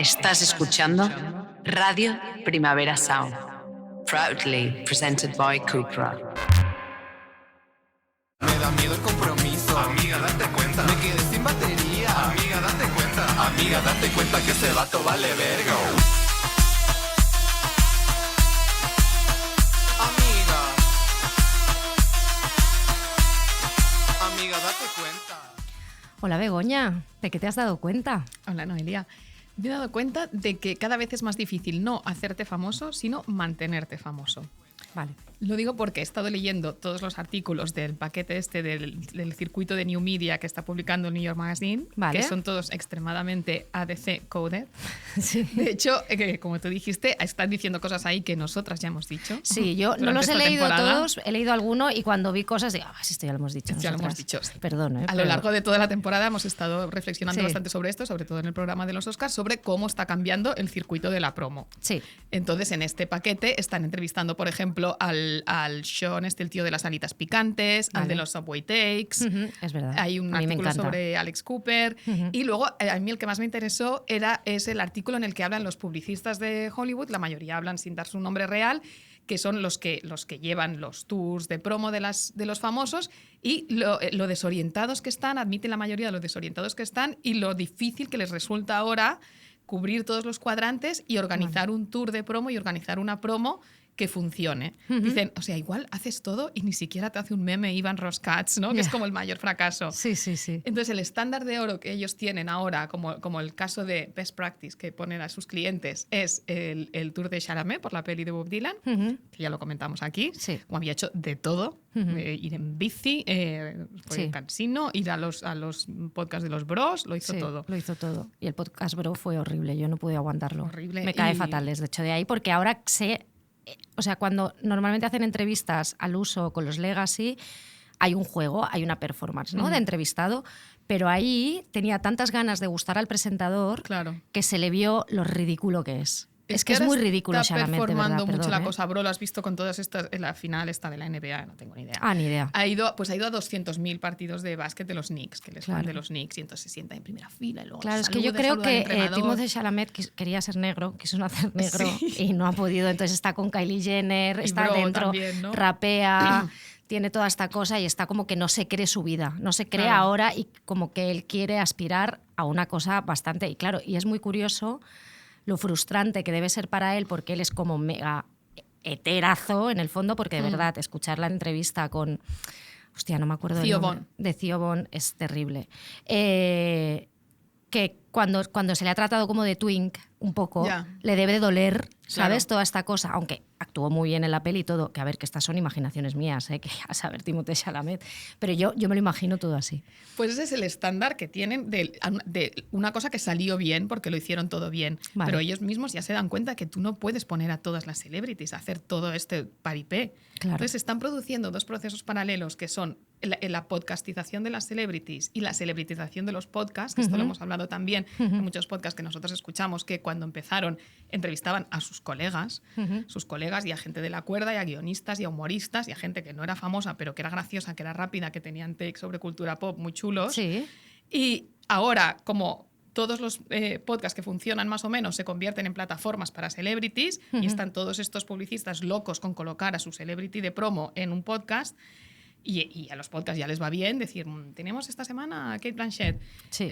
Estás escuchando Radio Primavera Sound, proudly presented by Cupra. Me da miedo el compromiso. Amiga, date cuenta. Me quedé sin batería. Amiga, date cuenta. Amiga, date cuenta que ese vato vale verga. Amiga, date cuenta. Hola Begoña, ¿de qué te has dado cuenta? Hola Noelia. Me he dado cuenta de que cada vez es más difícil no hacerte famoso, sino mantenerte famoso. Vale. Lo digo porque he estado leyendo todos los artículos del paquete del circuito de New Media que está publicando el New York Magazine, Vale. que son todos extremadamente ADC coded. Sí. De hecho, como tú dijiste, están diciendo cosas ahí que nosotras ya hemos dicho. Sí, yo no durante los he esta leído temporada. todos, he leído alguno y cuando vi cosas digo, sí, esto ya lo hemos dicho Ya lo nosotras. hemos dicho. Sí. Perdón, A pero- lo largo de toda la temporada hemos estado reflexionando Sí. bastante sobre esto, sobre todo en el programa de los Oscars, sobre cómo está cambiando el circuito de la promo. Sí, Entonces, en este paquete están entrevistando, por ejemplo, al Sean, el tío de las alitas picantes, al Vale. de los Subway Takes. ujú, es verdad. Hay un A mí me artículo encanta. sobre Alex Cooper. Ujú. Y luego, a mí el que más me interesó es el artículo en el que hablan los publicistas de Hollywood. La mayoría hablan sin dar su nombre real, que son los que llevan los tours de promo de los famosos, y lo desorientados que están, admiten la mayoría de lo desorientados que están, y lo difícil que les resulta ahora cubrir todos los cuadrantes y organizar un tour de promo y organizar una promo que funcione. Ujú. Dicen, o sea, igual haces todo y ni siquiera te hace un meme Ivan Ross-Katz, ¿no? Que es Ya. como el mayor fracaso. Sí, sí, sí. Entonces, el estándar de oro que ellos tienen ahora, como el caso de Best Practice que ponen a sus clientes, es el tour de Chalamet por la peli de Bob Dylan, Ujú. que ya lo comentamos aquí, Sí. como había hecho de todo, Ujú. ir en bici, Sí. cansino, ir a los podcasts de los bros, lo hizo Sí, todo. lo hizo todo. Y el podcast bro fue horrible, yo no pude aguantarlo. Horrible. Me cae Y- fatal desde hecho de ahí, porque ahora sé, o sea, cuando normalmente hacen entrevistas al uso con los legacy, hay un juego, hay una performance, ¿no? Ujú. De entrevistado, pero ahí tenía tantas ganas de gustar al presentador Claro. que se le vio lo ridículo que es. Es que es ahora muy ridículo, está Chalamet, de verdad, performando mucho perdón, la ¿eh? cosa, bro, lo has visto con todas estas, en la final esta de la NBA, no tengo ni idea. Ah, ni idea. Ha ido a 200.000 partidos de básquet de los Knicks, que les van Claro. de los Knicks, y entonces se sienta en primera fila y luego Claro, es que yo saluda, creo saluda al que entrenador. Timothée Chalamet quería ser negro, quiso nacer negro Sí. y no ha podido. Entonces está con Kylie Jenner, Y está Bro dentro, también, ¿no? rapea, tiene toda esta cosa y está como que no se cree su vida, no se cree Claro. ahora y como que él quiere aspirar a una cosa bastante... Y claro, y es muy curioso lo frustrante que debe ser para él porque él es como mega heterazo en el fondo, porque de verdad escuchar la entrevista con... Hostia, no me acuerdo del Theo nombre. Von. De Theo Von es terrible. Que cuando se le ha tratado como de twink un poco, Ya. le debe de doler, ¿sabes? Claro. Toda esta cosa, aunque actuó muy bien en la peli y todo, que a ver, que estas son imaginaciones mías, que a saber Timothée Chalamet, pero yo me lo imagino todo así. Pues ese es el estándar que tienen de una cosa que salió bien porque lo hicieron todo bien. Vale. Pero ellos mismos ya se dan cuenta que tú no puedes poner a todas las celebrities a hacer todo este paripé. Claro. Entonces están produciendo dos procesos paralelos que son la podcastización de las celebrities y la celebritización de los podcasts, que esto lo hemos hablado también en muchos podcasts que nosotros escuchamos, que cuando empezaron entrevistaban a sus colegas y a gente de la cuerda y a guionistas y a humoristas y a gente que no era famosa pero que era graciosa, que era rápida, que tenían takes sobre cultura pop muy chulos. Sí. Y ahora, como todos los podcasts que funcionan más o menos se convierten en plataformas para celebrities y están todos estos publicistas locos con colocar a su celebrity de promo en un podcast, y a los podcasts ya les va bien decir, tenemos esta semana a Kate Blanchett. Sí.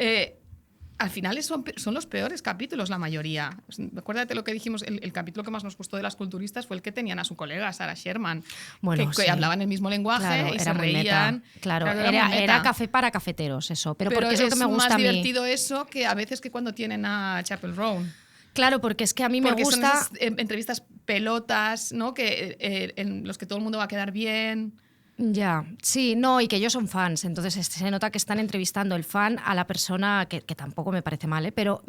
Al final son los peores capítulos la mayoría. Acuérdate lo que dijimos, el capítulo que más nos gustó de las culturistas fue el que tenían a su colega, Sarah Sherman, Bueno, que sí. hablaban el mismo lenguaje Claro, y se era muy reían. meta. Claro, muy meta. era café para cafeteros eso, pero porque es es lo que me gusta más a mí. divertido eso que a veces que cuando tienen a Chapel Roan. Claro, porque es que a mí me Porque son gusta... esas entrevistas pelotas, ¿no? Que, en los que todo el mundo va a quedar bien. Ya, sí, no, y que ellos son fans, entonces se nota que están entrevistando el fan a la persona, que tampoco me parece mal, pero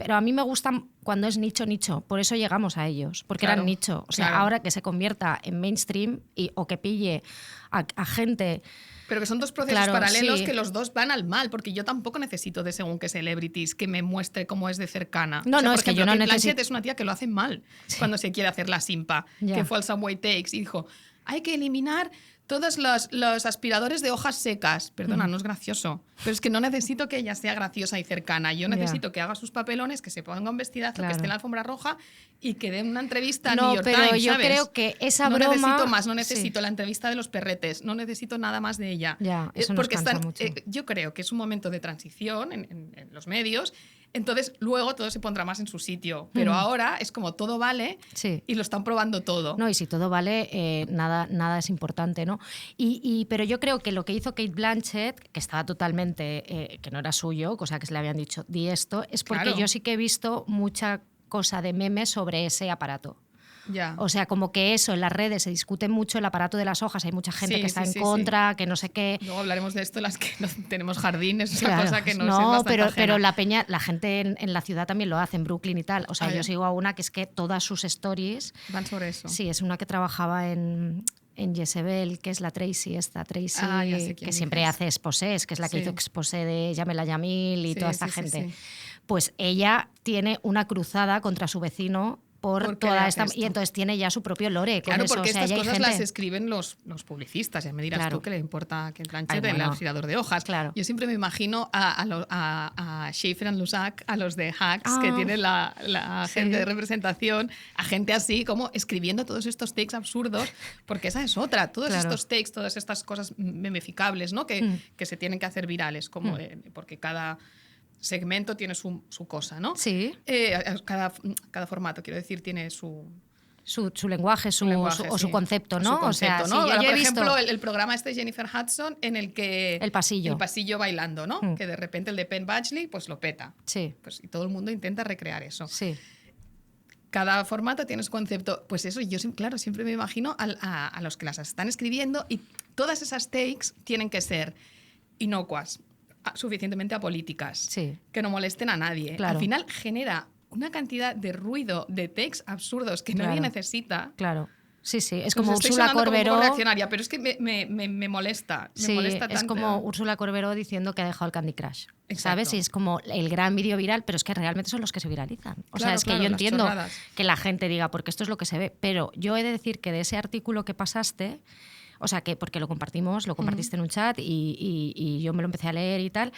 a mí me gustan cuando es nicho, por eso llegamos a ellos, porque Claro, eran nicho. O sea, claro. ahora que se convierta en mainstream o que pille a gente... Pero que son dos procesos Claro, paralelos sí. que los dos van al mal, porque yo tampoco necesito de según qué celebrities que me muestre cómo es de cercana. No, no, por es que ejemplo, yo no Kate necesito- Blanchett es una tía que lo hace mal cuando se quiere hacer la simpa, Ya. que fue al Subway Takes y dijo, hay que eliminar todos los aspiradores de hojas secas. Perdona, no es gracioso. Pero es que no necesito que ella sea graciosa y cercana. Yo necesito que haga sus papelones, que se ponga un vestidazo, Claro. que esté en la alfomra roja y que dé una entrevista a No, New York pero Times, yo ¿sabes? creo que esa no broma... necesito más, no Sí. necesito la entrevista de los perretes, no necesito nada más de ella. Ya, eso nos porque cansa mucho. yo creo que es un momento de transición en los medios, entonces luego todo se pondrá más en su sitio. Pero ahora es como todo vale Sí. y lo están probando todo. No, y si todo vale, nada es importante, ¿no? Pero yo creo que lo que hizo Kate Blanchett, que estaba totalmente, que no era suyo, cosa que se le habían dicho, di esto, es porque Claro. yo sí que he visto mucha cosa de memes sobre ese aparato. Ya. O sea, como que eso, en las redes se discute mucho el aparato de las hojas, hay mucha gente Sí, que está sí, en sí, contra, que no sé qué. Luego hablaremos de esto, las que no tenemos jardines, es una Claro, cosa que nos es no, bastante pero ajena. la gente en la ciudad también lo hace, en Brooklyn y tal. O sea, Ah, yo ya. sigo a una que es que todas sus stories... Van sobre eso. Sí, es una que trabajaba en Jezebel, que es la Tracy, Ah, ya sé quién que siempre dices. hace exposés, que es la que Sí. hizo exposé de Yamela Yamil y Sí, toda esta sí, sí, gente. sí. Pues ella tiene una cruzada contra su vecino por ¿Por qué toda hace esta... esto? Y entonces tiene ya su propio lore con Claro, eso. porque o sea, estas ya hay cosas gente- las escriben los publicistas. Ya me dirás Claro. tú que le importa que Blanchett Ay, el bueno. aspirador de hojas. Claro. Yo siempre me imagino a Schaefer and Lusac, a los de Hacks, que Ah. tienen la Sí. gente de representación, a gente así como escribiendo todos estos takes absurdos, porque esa es otra. Todos Claro. estos takes, todas estas cosas memeficables, ¿no? Que se tienen que hacer virales, como porque cada segmento tiene su cosa, ¿no? Sí. Cada formato, quiero decir, tiene su Su lenguaje, su sí. concepto, ¿no? Su concepto, o sea, ¿no? sí, Ahora, yo he por visto... ejemplo, el programa este de Jennifer Hudson en el que... El pasillo. El pasillo bailando, ¿no? Que de repente el de Penn Badgley pues lo peta. Sí, Pues, y todo el mundo intenta recrear eso. sí. Cada formato tiene su concepto. Pues eso, yo claro, siempre me imagino a los que las están escribiendo y todas esas takes tienen que ser inocuas, suficientemente apolíticas, Sí. que no molesten a nadie. Claro. Al final genera una cantidad de ruido, de takes absurdos que nadie Claro. necesita. Claro. Sí, sí. Es Os como estoy Úrsula sonando como un poco Corberó... reaccionaria, pero es que me molesta. Me Sí, molesta es tanto. como Úrsula Corberó diciendo que ha dejado el Candy Crush. Exacto. ¿Sabes? Y es como el gran vídeo viral, pero es que realmente son los que se viralizan. O sea, Claro, es que claro, yo las entiendo chorradas. que la gente diga, porque esto es lo que se ve, pero yo he de decir que de ese artículo que pasaste, o sea, que porque lo compartiste en un chat y yo me lo empecé a leer y tal,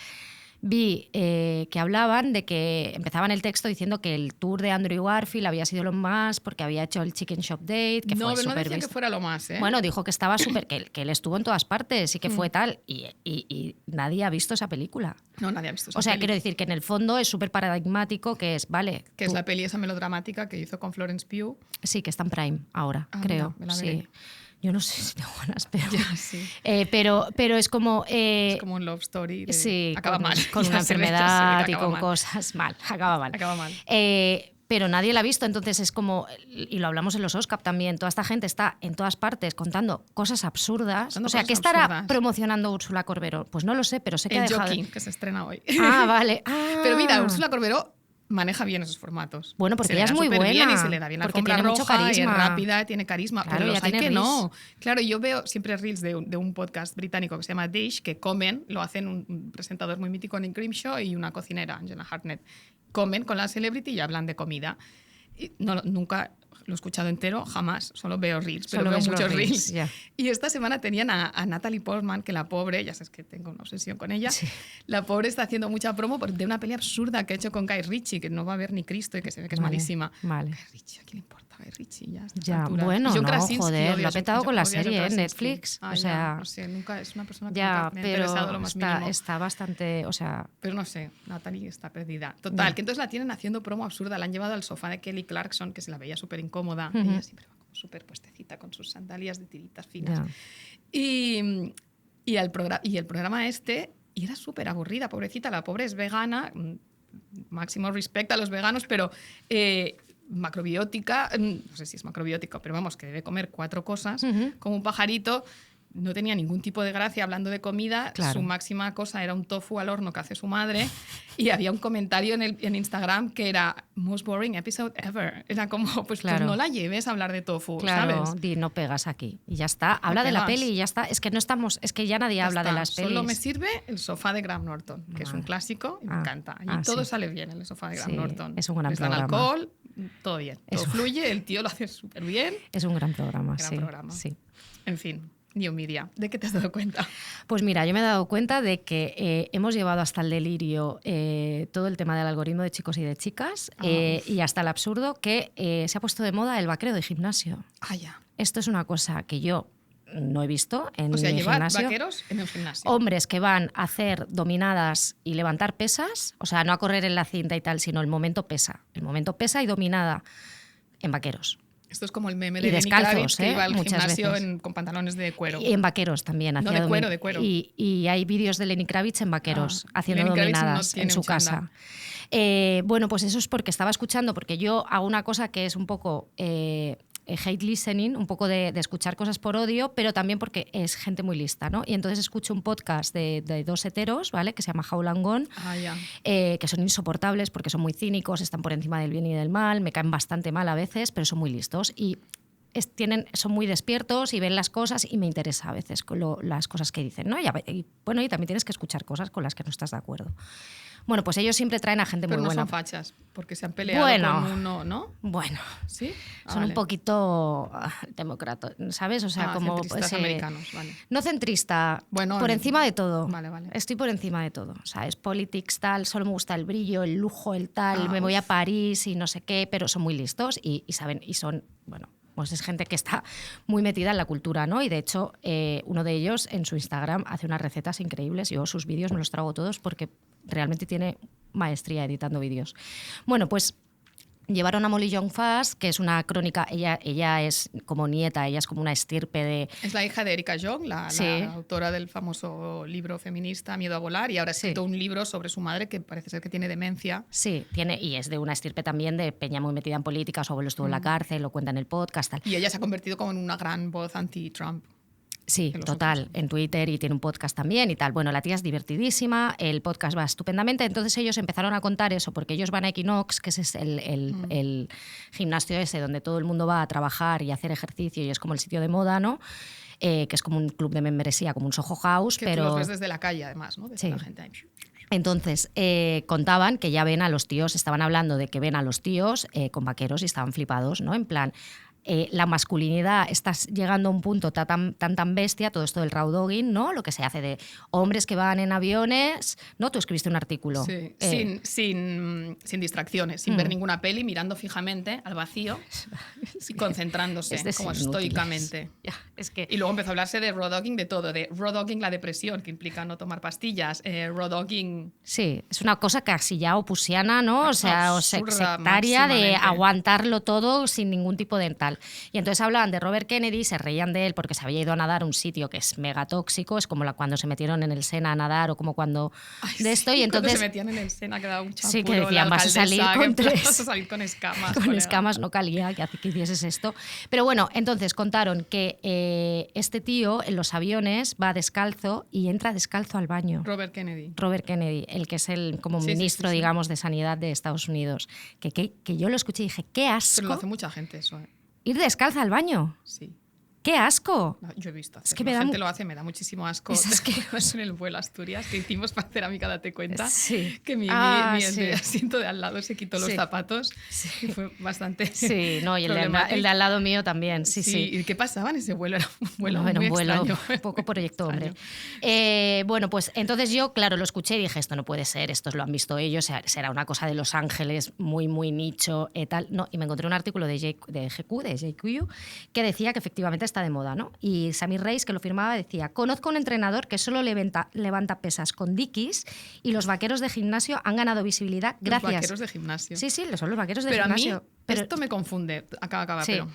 vi que hablaban de que empezaban el texto diciendo que el tour de Andrew Garfield había sido lo más porque había hecho el Chicken Shop Date, que No, fue pero no súper decía que visto. fuera lo más, ¿eh? Bueno, dijo que estaba súper, que él estuvo en todas partes y que fue tal, y nadie ha visto esa película. No, nadie ha visto esa O sea, peli, quiero decir que en el fondo es súper paradigmático, que es, vale, que es tú- la peli esa melodramática que hizo con Florence Pugh. sí, que está en Prime ahora, Ah, creo. mira, me la sí. veré. Yo no sé si tengo ganas, pero, Ya, sí. pero es como... Es como un love story. sí, acaba con, mal. con Ya una se ve, ya se ve que enfermedad y acaba con mal. cosas mal, acaba mal. Acaba mal. Pero nadie la ha visto, entonces es como, y lo hablamos en los Oscar también, toda esta gente está en todas partes contando cosas absurdas. Contando O sea, cosas ¿qué estará absurdas. promocionando Úrsula Corberó? Pues no lo sé, pero sé que ha El dejado... Joking, que se estrena hoy. Ah, vale. Ah. Pero mira, Úrsula Corberó maneja bien esos formatos. Bueno, porque Se le ella es da muy superbién buena, y se le da bien la porque alfombra tiene mucho roja, carisma. es rápida, tiene carisma. Claro, pero ya los hay tiene que reels. no. Claro, yo veo siempre reels de un podcast británico que se llama Dish, que comen, lo hacen un presentador muy mítico, Nick Grimshaw, y una cocinera, Angela Hartnett. Comen con la celebrity y hablan de comida. Y nunca lo he escuchado entero, jamás. Solo veo reels, pero Solo veo ves los muchos reels, reels. ya. Y esta semana tenían a Natalie Portman, que la pobre, ya sabes que tengo una obsesión con ella, Sí. la pobre está haciendo mucha promo de una peli absurda que ha hecho con Guy Ritchie, que no va a ver ni Cristo y que se ve que es Vale, malísima. vale. Guy Ritchie, ¿a quién le importa Guy Ritchie? Ya, a estas Ya, alturas? bueno, John no, Krasinski, joder, odio lo ha a petado John- con la odio a John serie en Krasinski. Netflix, Ah, o ya, sea... no sé, nunca es una persona que Ya, nunca me ha pero interesado lo más mínimo. está bastante, o sea... Pero no sé, Natalie está perdida. Total, Ya. que entonces la tienen haciendo promo absurda. La han llevado al sofá de Kelly Clarkson, que se la veía súper incómoda. Ujú. Ella siempre va como súper puestecita con sus sandalias de tiritas finas. Ya. Y el programa este, y era súper aburrida, pobrecita. La pobre es vegana, máximo respeto a los veganos, pero macrobiótica, no sé si es macrobiótica, pero vamos, que debe comer 4 cosas, Ujú. como un pajarito. No tenía ningún tipo de gracia hablando de comida. Claro. Su máxima cosa era un tofu al horno que hace su madre. Y había un comentario en Instagram que era most boring episode ever. Era como, pues Claro. no la lleves a hablar de tofu, Claro, ¿sabes? di, no pegas aquí. Y ya está. Habla de la pegas. peli y ya está. Es que no estamos, es que ya nadie Ya habla de está. las pelis. Solo me sirve el sofá de Graham Norton, que es un Vale. clásico y me Ah, encanta. Y ah, todo sí. sale bien en el sofá de Graham Sí, Norton. es un gran Les dan programa. alcohol, todo bien. Es Todo un- fluye, el tío lo hace súper bien. Es un gran programa, Gran sí. programa. Sí. En fin. New Media. ¿De qué te has dado cuenta? Pues mira, yo me he dado cuenta de que hemos llevado hasta el delirio todo el tema del algoritmo de chicos y de chicas y hasta el absurdo que se ha puesto de moda el vaquero de gimnasio. Ah, ya. Esto es una cosa que yo no he visto en O sea, mi llevar gimnasio. vaqueros en el gimnasio. Hombres que van a hacer dominadas y levantar pesas, o sea, no a correr en la cinta y tal, sino el momento pesa. El momento pesa y dominada en vaqueros. Esto es como el meme Y de Lenny descalzos, Kravitz, que iba al muchas gimnasio veces. con pantalones de cuero. Y en vaqueros también. No, hacía de cuero, domin- de cuero. Y hay vídeos de Lenny Kravitz en vaqueros, haciendo Lenny Kravitz no dominadas tiene en su un chándal. casa. Bueno, pues eso es porque estaba escuchando, porque yo hago una cosa que es un poco hate listening, un poco de escuchar cosas por odio, pero también porque es gente muy lista, ¿no? Y entonces escucho un podcast de dos heteros, ¿vale? Que se llama How Long Gone, Ah, ya. que son insoportables porque son muy cínicos, están por encima del bien y del mal, me caen bastante mal a veces, pero son muy listos y son muy despiertos y ven las cosas y me interesa a veces las cosas que dicen, ¿no? Y bueno, y también tienes que escuchar cosas con las que no estás de acuerdo. Bueno, pues ellos siempre traen a gente Pero muy no buena. son fachas, porque se han peleado Bueno. con uno, ¿no? Bueno, ¿Sí? Ah, son vale. un poquito demócratas, ¿sabes? O sea, como centristas americanos, vale. no centrista, Bueno, por encima de todo. Vale, vale. Estoy por encima de todo. O sea, es politics, tal, solo me gusta el brillo, el lujo, el tal, me voy a uf. París y no sé qué, pero son muy listos y saben, y son, bueno, pues es gente que está muy metida en la cultura, ¿no? Y de hecho, uno de ellos en su Instagram hace unas recetas increíbles. Yo sus vídeos me los trago todos porque realmente tiene maestría editando vídeos. Bueno, pues llevaron a Molly Jong-Fast, que es una crónica, ella es como nieta, ella es como una estirpe de... Es la hija de Erika Jong, la Sí. autora del famoso libro feminista Miedo a volar, y ahora ha Sí. escrito un libro sobre su madre que parece ser que tiene demencia. Sí, tiene, y es de una estirpe también de peña muy metida en política, su abuelo estuvo en la cárcel, lo cuenta en el podcast, tal. Y ella se ha convertido como en una gran voz anti-Trump. Sí, que los total, otros. en Twitter y tiene un podcast también y tal. Bueno, la tía es divertidísima, el podcast va estupendamente. Entonces ellos empezaron a contar eso, porque ellos van a Equinox, que es el gimnasio ese donde todo el mundo va a trabajar y a hacer ejercicio y es como el sitio de moda, ¿no? Que es como un club de membresía, como un Soho House, Que tú pero... los ves desde la calle, además, ¿no? Desde Sí. la gente ahí. Entonces, contaban que ya ven a los tíos, estaban hablando de que ven a los tíos con vaqueros y estaban flipados, ¿no? En plan, la masculinidad está llegando a un punto tan bestia, todo esto del raw dogging, ¿no? Lo que se hace de hombres que van en aviones, ¿no? Tú escribiste un artículo. Sí, sin distracciones, sin ver ninguna peli, mirando fijamente al vacío y concentrándose, es de como ser inútiles. estoicamente. Ya, es que... Y luego empezó a hablarse de raw dogging, de todo, de raw dogging la depresión, que implica no tomar pastillas, raw dogging... Sí, es una cosa casi ya opusiana, ¿no? O sea, Absurda sectaria de máximamente. aguantarlo todo sin ningún tipo de tal. Y entonces hablaban de Robert Kennedy, se reían de él porque se había ido a nadar a un sitio que es mega tóxico, es como cuando se metieron en el Sena a nadar o como cuando de esto. Y Cuando entonces se metían en el Sena quedaba un champuro. sí, que decían, la vas a salir alcaldesa, con que tres. vas a salir con escamas. con colega. escamas no calía que hicieses esto. Pero bueno, entonces contaron que este tío en los aviones va descalzo y entra descalzo al baño. Robert Kennedy. Robert Kennedy, el que es el como Sí, sí, ministro, sí, sí. digamos, de Sanidad de Estados Unidos. Que yo lo escuché y dije, qué Pero lo asco hace mucha gente eso, ¿eh? ir descalza al baño. Sí. ¡Qué asco! No, yo he visto hacerlo. que me La da gente mu- lo hace, me da muchísimo asco. Es asqueroso. Es en el vuelo a Asturias que hicimos para hacer Amiga Date Cuenta. Sí. Que mi Sí. el asiento de al lado se quitó los Sí. zapatos y fue bastante Sí, no, y el de problemático. al lado mío también, sí, sí. ¿Y qué pasaba en ese vuelo? Era un vuelo No, era muy un vuelo extraño. un poco proyecto hombre. Extraño. Bueno, pues entonces yo, claro, lo escuché y dije, esto no puede ser, esto lo han visto ellos, será una cosa de Los Ángeles, muy, muy nicho, tal. No, y me encontré un artículo de JQ, que decía que efectivamente está de moda, ¿no? Y Samir Reis, que lo firmaba, decía, conozco un entrenador que solo levanta pesas con Dickies y los vaqueros de gimnasio han ganado visibilidad gracias... Los vaqueros de gimnasio. Sí, sí, son los vaqueros de Pero a mí gimnasio. Pero esto me confunde. Acaba, sí. pero...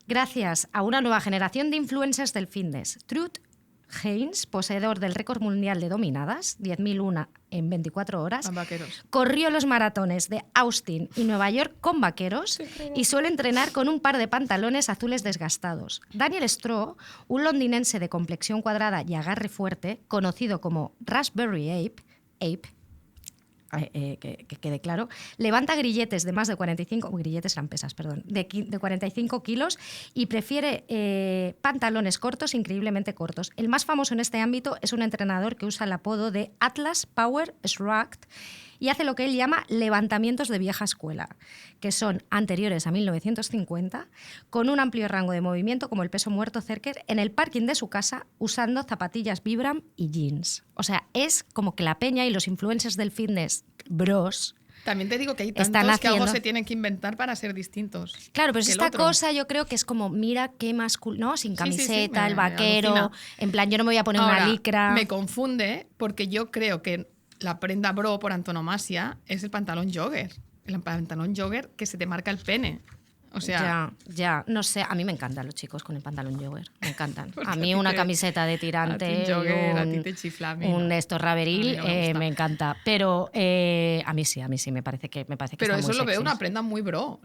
Gracias a una nueva generación de influencers del fitness. Truth Haynes, poseedor del récord mundial de dominadas, 10.001 en 24 horas, Van vaqueros. corrió los maratones de Austin y Nueva York con vaqueros y suele entrenar con un par de pantalones azules desgastados. Daniel Stroh, un londinense de complexión cuadrada y agarre fuerte, conocido como Raspberry Ape, que quede claro, levanta grilletes de más de 45, grilletes eran pesas, perdón, de 45 kilos y prefiere pantalones cortos, increíblemente cortos. El más famoso en este ámbito es un entrenador que usa el apodo de Atlas Power Shrugged y hace lo que él llama levantamientos de vieja escuela, que son anteriores a 1950, con un amplio rango de movimiento como el peso muerto Zerker en el parking de su casa usando zapatillas Vibram y jeans. O sea, es como que la peña y los influencers del fitness bros También te digo que hay están tantos que algo haciendo- se tienen que inventar para ser distintos. Claro, pero es que el esta otro. cosa yo creo que es como, mira qué masculino, ¿no? Sin Sí, sí, sí, camiseta, me el vaquero, alucina. en plan, yo no me voy a poner Ahora, una licra. me confunde porque yo creo que la prenda bro por antonomasia es el pantalón jogger. El pantalón jogger que se te marca el pene. O sea, ya, no sé, a mí me encantan los chicos con el pantalón jogger, me encantan. Porque A a mí ti una te- camiseta de tirante a ti un y jogger, a ti te chifla, a mí no. un esto raberil, A mí no me gusta. me encanta. Pero a mí sí, me parece que pero están eso muy lo veo sexys. una prenda muy bro.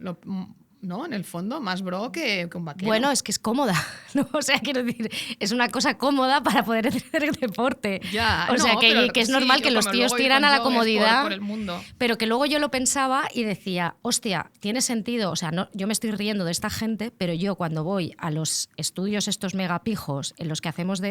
¿No? En el fondo, más bro que un vaquero. Bueno, es que es cómoda, ¿no? O sea, quiero decir, es una cosa cómoda para poder hacer el deporte. Ya, o sea, no, que pero es sí, normal yo que los como tíos luego ir tiran con a la joggers comodidad. por el mundo. Pero que luego yo lo pensaba y decía, hostia, tiene sentido. O sea, no, yo me estoy riendo de esta gente, pero yo cuando voy a los estudios estos megapijos en los que hacemos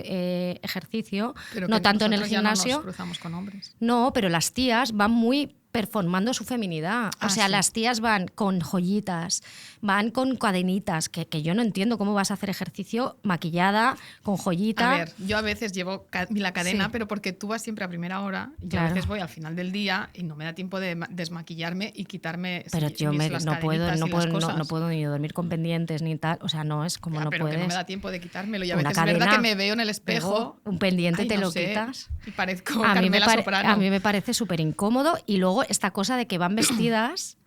ejercicio, Pero no que tanto en el nosotros ya no gimnasio, nos cruzamos con hombres. no, pero las tías van muy performando su feminidad. O Ah, sea, sí. las tías van con joyitas, van con cadenitas, que yo no entiendo cómo vas a hacer ejercicio maquillada, con joyita. A ver, yo a veces llevo la cadena, Sí. pero porque tú vas siempre a primera hora y yo Claro. a veces voy al final del día y no me da tiempo de desmaquillarme y quitarme Pero yo las no puedo, cadenitas y las cosas. no puedo ni dormir con pendientes ni tal. O sea, no es como Ya, no pero puedes. que no me da tiempo de quitármelo. Y a Una veces es verdad cadena, que me veo en el espejo. luego, un pendiente ay, te no lo sé, quitas. y parezco A mí, Carmela Soprano. a mí me parece súper incómodo. Y luego esta cosa de que van vestidas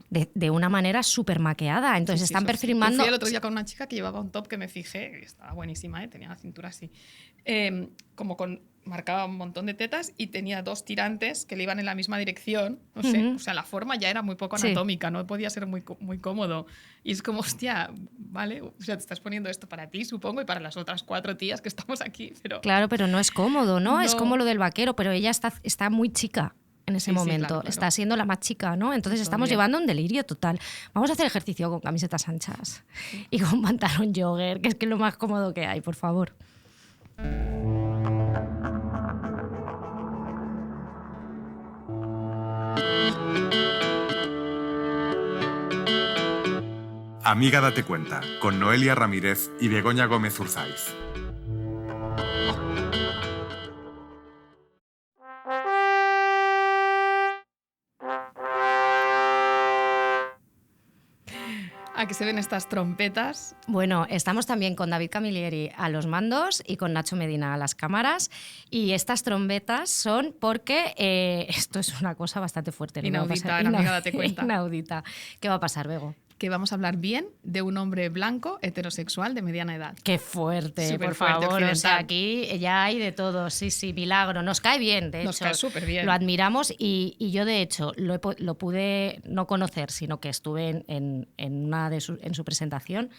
de una manera súper maqueada. Entonces Sí, sí, están eso sí. perfilmando. Yo fui el otro día con una chica que llevaba un top que me fijé, que estaba buenísima, tenía la cintura así. Marcaba un montón de tetas y tenía dos tirantes que le iban en la misma dirección. No sé, Ujú. o sea, la forma ya era muy poco Sí. anatómica, no podía ser muy, muy cómodo. Y es como, hostia, vale, o sea, te estás poniendo esto para ti, supongo, y para las otras 4 tías que estamos aquí, pero... Claro, pero no es cómodo, ¿no? Es No. como lo del vaquero, pero ella está muy chica en ese Sí, sí, momento. claro, claro. Está siendo la más chica, ¿no? Entonces Todo estamos bien. llevando un delirio total. Vamos a hacer ejercicio con camisetas anchas y con pantalón jogger, que es lo más cómodo que hay, por favor. Amiga Date Cuenta, con Noelia Ramírez y Begoña Gómez Urzaiz. A que se ven estas trompetas. Bueno, estamos también con David Camilleri a los mandos y con Nacho Medina a las cámaras. Y estas trompetas son porque esto es una cosa bastante fuerte. ¿no? Va a Inaudita, pasar- en Amiga Date Cuenta. Inaudita. ¿Qué va a pasar, Bego? Que vamos a hablar bien de un hombre blanco, heterosexual, de mediana edad. Qué fuerte, Súper por fuerte, favor. O sea, occidental. aquí ya hay de todo. Sí, sí, milagro. Nos cae bien, de Nos hecho. cae súper bien. Lo admiramos y yo, de hecho, lo pude no conocer, sino que estuve en en su presentación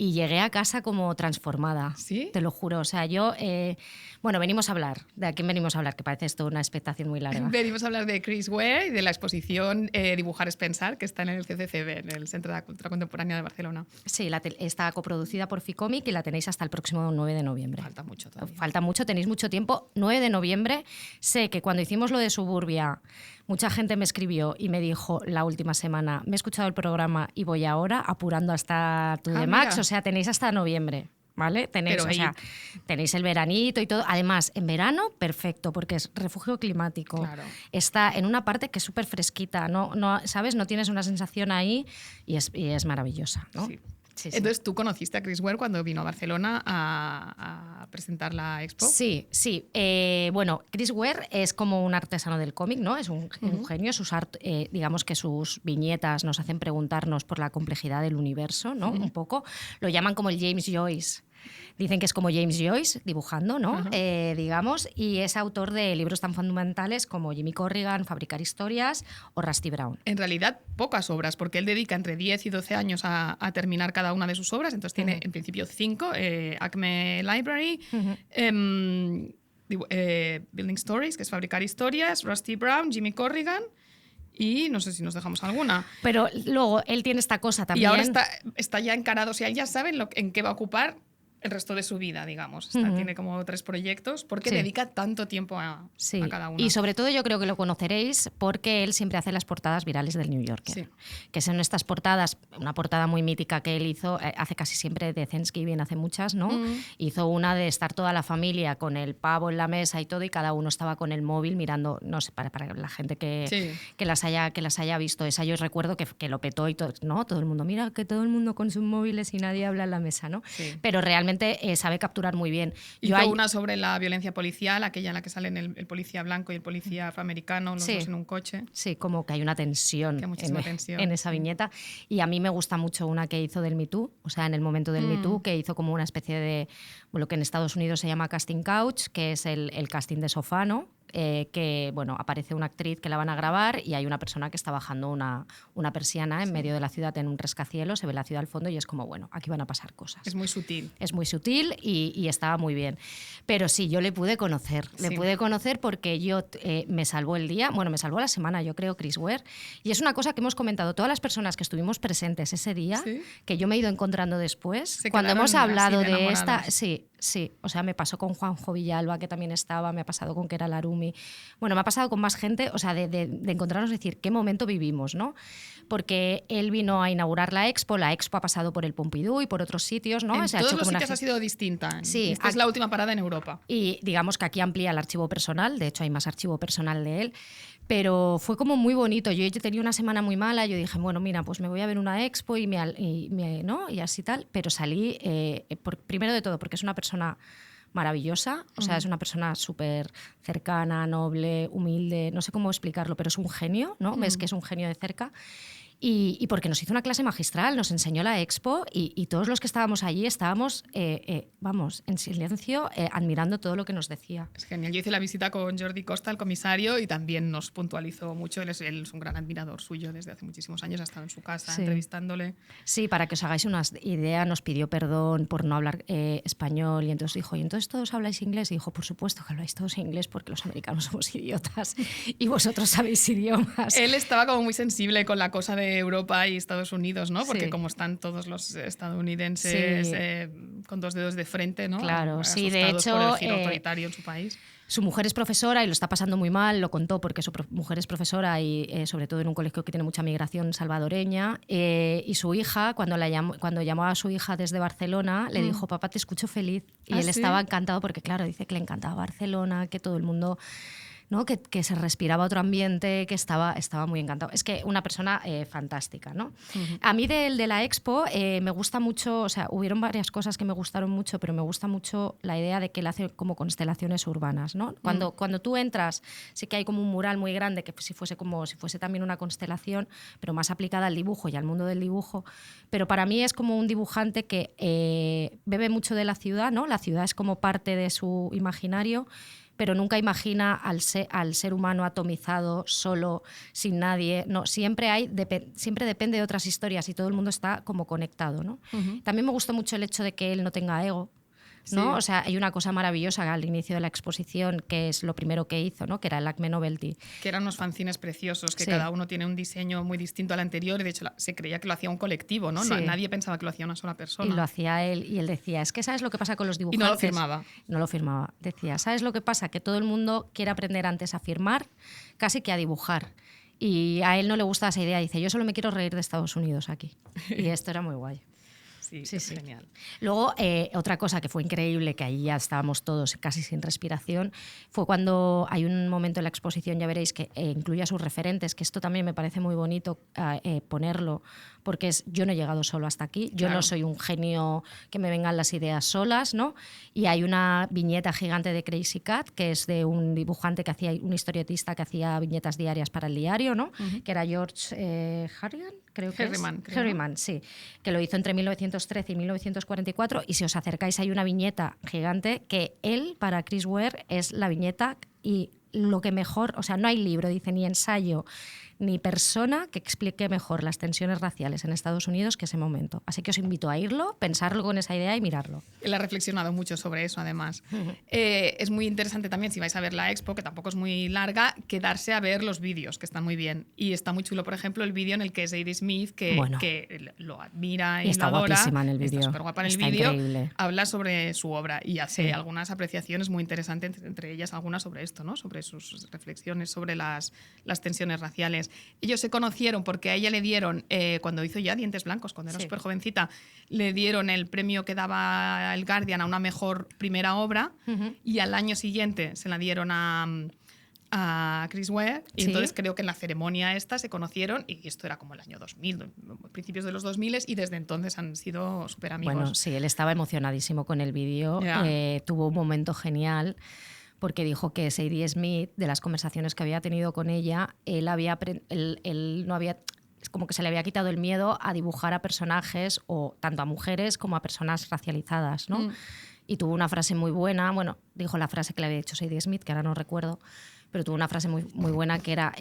y llegué a casa como transformada. ¿Sí? Te lo juro. O sea, yo... bueno, venimos a hablar. ¿De a quién venimos a hablar? Que parece esto una expectación muy larga. Venimos a hablar de Chris Ware y de la exposición Dibujar es Pensar, que está en el CCCB, en el Centro de la Cultura Contemporánea de Barcelona. Sí, está coproducida por Ficomic y la tenéis hasta el próximo 9 de noviembre. Falta mucho todavía. Falta mucho, tenéis mucho tiempo. 9 de noviembre. Sé que cuando hicimos lo de Suburbia, mucha gente me escribió y me dijo la última semana, me he escuchado el programa y voy ahora apurando hasta tu de Max. mira. O sea, tenéis hasta noviembre. ¿Vale? Tenéis, Pero o sea, ahí- tenéis el veranito y todo. Además, en verano, perfecto, porque es refugio climático. Claro. Está en una parte que es súper fresquita, ¿sabes? No tienes una sensación ahí y es maravillosa, ¿no? Sí. Sí, sí. Entonces, ¿tú conociste a Chris Ware cuando vino a Barcelona a presentar la expo? Sí, sí. Bueno, Chris Ware es como un artesano del cómic, ¿no? Es un genio. Digamos que sus viñetas nos hacen preguntarnos por la complejidad del universo, ¿no? Un poco. Lo llaman como el James Joyce. Dicen que es como James Joyce dibujando, ¿no? Ajá. Digamos, y es autor de libros tan fundamentales como Jimmy Corrigan, Fabricar historias o Rusty Brown. En realidad, pocas obras, porque él dedica entre 10 y 12 años a terminar cada una de sus obras. Entonces, tiene en principio 5, Acme Library, Building Stories, que es Fabricar historias, Rusty Brown, Jimmy Corrigan, y no sé si nos dejamos alguna. Pero luego él tiene esta cosa también. Y ahora está ya encarado, o sea, él ya sabe en qué va a ocupar el resto de su vida, digamos. Tiene como 3 proyectos porque Sí. dedica tanto tiempo a cada uno. Y sobre todo yo creo que lo conoceréis porque él siempre hace las portadas virales del New Yorker, Sí. que son estas portadas, una portada muy mítica que él hizo, hace casi siempre de Thanksgiving, hace muchas, ¿no? Hizo una de estar toda la familia con el pavo en la mesa y todo, y cada uno estaba con el móvil mirando, no sé, para la gente Sí. que las haya visto. Esa yo recuerdo que lo petó y todo, ¿no? Todo el mundo, mira que todo el mundo con sus móviles y nadie habla en la mesa, ¿no? Sí. Pero realmente sabe capturar muy bien. Hizo una sobre la violencia policial, aquella en la que salen el policía blanco y el policía afroamericano, los Sí. dos en un coche. Sí, como que hay una tensión, Que hay muchísima tensión. en esa viñeta. Y a mí me gusta mucho una que hizo del Me Too, o sea, en el momento del Me Too, que hizo como una especie de lo que en Estados Unidos se llama casting couch, que es el casting de sofá, ¿no? Que bueno, aparece una actriz que la van a grabar y hay una persona que está bajando una persiana en medio de la ciudad en un rascacielos, se ve la ciudad al fondo y es como, bueno, aquí van a pasar cosas. Es muy sutil. Es muy sutil y estaba muy bien. Pero sí, yo le pude conocer. Le Sí. pude conocer porque me salvó el día, bueno, me salvó la semana, yo creo, Chris Ware. Y es una cosa que hemos comentado todas las personas que estuvimos presentes ese día, ¿Sí? que yo me he ido encontrando después. Se Cuando quedaron hemos hablado así de de esta... enamoradas. Sí, sí. O sea, me pasó con Juanjo Villalba, que también estaba, me ha pasado con Kera Larumi. Bueno, me ha pasado con más gente, o sea, de encontrarnos y decir, ¿qué momento vivimos, no? Porque él vino a inaugurar la Expo ha pasado por el Pompidou y por otros sitios, ¿no? En Se ha todos hecho los como una sitios ha sido distinta. Sí, Esta es la última parada en Europa. y digamos que aquí amplía el archivo personal, de hecho hay más archivo personal de él, pero fue como muy bonito. Yo tenía una semana muy mala, yo dije, bueno, mira, pues me voy a ver una expo ¿no? Y así tal, pero salí, primero de todo, porque es una persona maravillosa, o sea, es una persona súper cercana, noble, humilde, no sé cómo explicarlo, pero es un genio, ¿no? Ves que es un genio de cerca. Y porque nos hizo una clase magistral, nos enseñó la expo y todos los que estábamos allí estábamos, vamos, en silencio, admirando todo lo que nos decía. Es genial. Yo hice la visita con Jordi Costa, el comisario, y también nos puntualizó mucho. Él es un gran admirador suyo desde hace muchísimos años. Ha estado en su casa Sí. entrevistándole. Sí, para que os hagáis una idea, nos pidió perdón por no hablar español y entonces dijo, ¿y entonces todos habláis inglés? Y dijo, por supuesto que habláis todos inglés porque los americanos somos idiotas y vosotros sabéis idiomas. Él estaba como muy sensible con la cosa de Europa y Estados Unidos, ¿no? Porque Sí. como están todos los estadounidenses Sí. con 2 dedos de frente, ¿no? Claro, sí, de Asustados hecho, por el giro autoritario en su país. Su mujer es profesora y lo está pasando muy mal, lo contó porque su mujer es profesora y sobre todo en un colegio que tiene mucha migración salvadoreña. Y su hija, cuando llamó a su hija desde Barcelona, le dijo, papá, te escucho feliz. Y ¿Ah, él sí? estaba encantado porque, claro, dice que le encantaba Barcelona, que todo el mundo... ¿no? Que se respiraba otro ambiente, que estaba muy encantado. Es que una persona fantástica, ¿no? A mí de la Expo me gusta mucho, o sea, hubieron varias cosas que me gustaron mucho, pero me gusta mucho la idea de que él hace como constelaciones urbanas, ¿no? Cuando tú entras, sí que hay como un mural muy grande, que si fuese también una constelación, pero más aplicada al dibujo y al mundo del dibujo. Pero para mí es como un dibujante que bebe mucho de la ciudad, ¿no? La ciudad es como parte de su imaginario, pero nunca imagina al ser humano atomizado, solo, sin nadie. No, siempre depende de otras historias y todo el mundo está como conectado, ¿no? También me gustó mucho el hecho de que él no tenga ego, ¿no? Sí. O sea, hay una cosa maravillosa al inicio de la exposición, que es lo primero que hizo, ¿no? Que era el Acme Novelty. Que eran unos fanzines preciosos, que Sí. cada uno tiene un diseño muy distinto al anterior y de hecho se creía que lo hacía un colectivo, ¿no? Sí. Nadie pensaba que lo hacía una sola persona. Y lo hacía él, y él decía, es que ¿sabes lo que pasa con los Y dibujantes? no lo firmaba. No lo firmaba. Decía, ¿sabes lo que pasa? Que todo el mundo quiere aprender antes a firmar casi que a dibujar. Y a él no le gusta esa idea. Dice, yo solo me quiero reír de Estados Unidos aquí. Y esto era muy guay. Sí, Sí, es sí. genial. Luego, otra cosa que fue increíble, que ahí ya estábamos todos casi sin respiración, fue cuando hay un momento en la exposición, ya veréis, que incluye a sus referentes, que esto también me parece muy bonito ponerlo, porque yo no he llegado solo hasta aquí, yo Claro. no soy un genio que me vengan las ideas solas, ¿no? Y hay una viñeta gigante de Crazy Cat, que es de un dibujante un historietista que hacía viñetas diarias para el diario, ¿no? Que era George Harrigan, creo que Herriman, es. creo, ¿no? Herriman, sí, que lo hizo entre 1913 y 1944, y si os acercáis hay una viñeta gigante que él, para Chris Ware, es la viñeta y lo que mejor, o sea, no hay libro, dice, ni ensayo, ni persona que explique mejor las tensiones raciales en Estados Unidos que ese momento. Así que os invito a irlo, pensarlo con esa idea y mirarlo. Él ha reflexionado mucho sobre eso, además. Es muy interesante también, si vais a ver la expo, que tampoco es muy larga, quedarse a ver los vídeos, que están muy bien. Y está muy chulo, por ejemplo, el vídeo en el que Zadie Smith, que lo admira y está lo adora, guapísima en el vídeo. está súper guapa en el Está vídeo, increíble. habla sobre su obra y hace algunas apreciaciones muy interesantes, entre ellas algunas sobre esto, ¿no? Sobre sus reflexiones sobre las tensiones raciales. Ellos se conocieron porque a ella le dieron, cuando hizo ya Dientes Blancos, cuando era súper jovencita, le dieron el premio que daba el Guardian a una mejor primera obra, y al año siguiente se la dieron a Chris Ware, y entonces creo que en la ceremonia esta se conocieron, y esto era como el año 2000, principios de los 2000, y desde entonces han sido súper amigos. Bueno, sí, él estaba emocionadísimo con el vídeo, tuvo un momento genial, porque dijo que Zadie Smith, de las conversaciones que había tenido con ella, él no había... Es como que se le había quitado el miedo a dibujar a personajes, o tanto a mujeres como a personas racializadas, ¿no? Y tuvo una frase muy buena, bueno, dijo la frase que le había dicho Zadie Smith, que ahora no recuerdo, pero tuvo una frase muy, muy buena que era: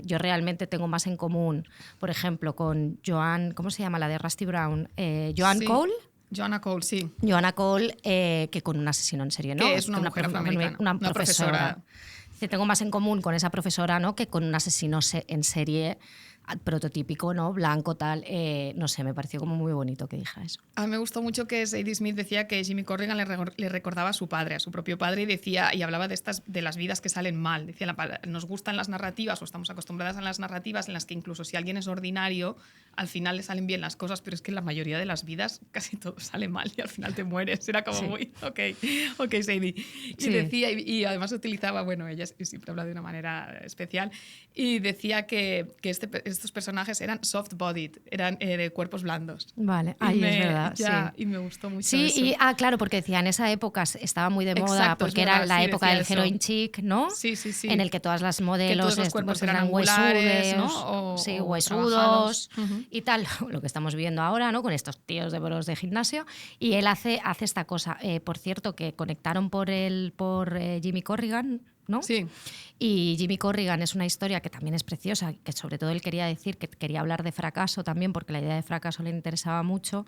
yo realmente tengo más en común, por ejemplo, con Joanne, ¿cómo se llama? La de Rusty Brown, Joanne Cole. Joanna Cole, sí. Joanna Cole, que con un asesino en serie, ¿no? Que es una mujer afroamericana. Una profesora. Dice, tengo más en común con esa profesora, ¿no?, que con un asesino en serie prototípico, ¿no?, blanco, tal. No sé, me pareció como muy bonito que dijera eso. A mí me gustó mucho que Zadie Smith decía que Jimmy Corrigan le recordaba a su padre, a su propio padre, y hablaba de las vidas que salen mal. Decía, nos gustan las narrativas, o estamos acostumbradas a las narrativas en las que incluso si alguien es ordinario, al final le salen bien las cosas, pero es que en la mayoría de las vidas casi todo sale mal y al final te mueres. Era como muy, ok, Zadie. Y decía, y además utilizaba, bueno, ella siempre habla de una manera especial, y decía que estos personajes eran soft-bodied, eran de cuerpos blandos. Vale, ahí es verdad. Y me gustó mucho sí, eso. Y claro, porque decía, en esa época estaba muy de moda, porque era la época del heroin chic, ¿no? Sí. En el que todas las modelos que todos los cuerpos eran angulares, ¿no? Huesudos y tal, lo que estamos viendo ahora, ¿no?, con estos tíos de bros de gimnasio. Y él hace esta cosa. Por cierto, que conectaron por Jimmy Corrigan, ¿no? Sí. Y Jimmy Corrigan es una historia que también es preciosa, que sobre todo él quería decir que quería hablar de fracaso también, porque la idea de fracaso le interesaba mucho,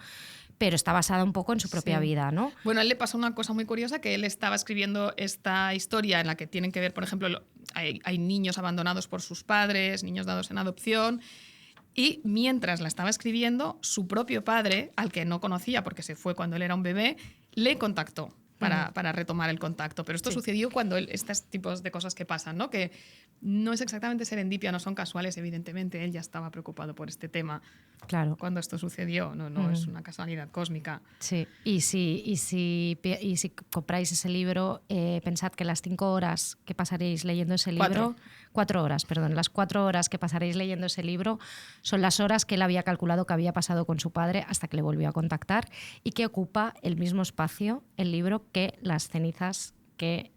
pero está basada un poco en su propia vida, ¿no? Bueno, a él le pasó una cosa muy curiosa, que él estaba escribiendo esta historia en la que tienen que ver, por ejemplo, hay niños abandonados por sus padres, niños dados en adopción, y mientras la estaba escribiendo, su propio padre, al que no conocía porque se fue cuando él era un bebé, le contactó para retomar el contacto. Pero esto sucedió cuando estos tipos de cosas que pasan, ¿no?, que no es exactamente serendipia, no son casuales, evidentemente. Él ya estaba preocupado por este tema cuando esto sucedió, no es una casualidad cósmica. Sí, y si compráis ese libro, pensad que las 5 horas que pasaréis leyendo ese libro... 4 horas, perdón. Las 4 horas que pasaréis leyendo ese libro son las horas que él había calculado que había pasado con su padre hasta que le volvió a contactar, y que ocupa el mismo espacio, el libro, que las cenizas que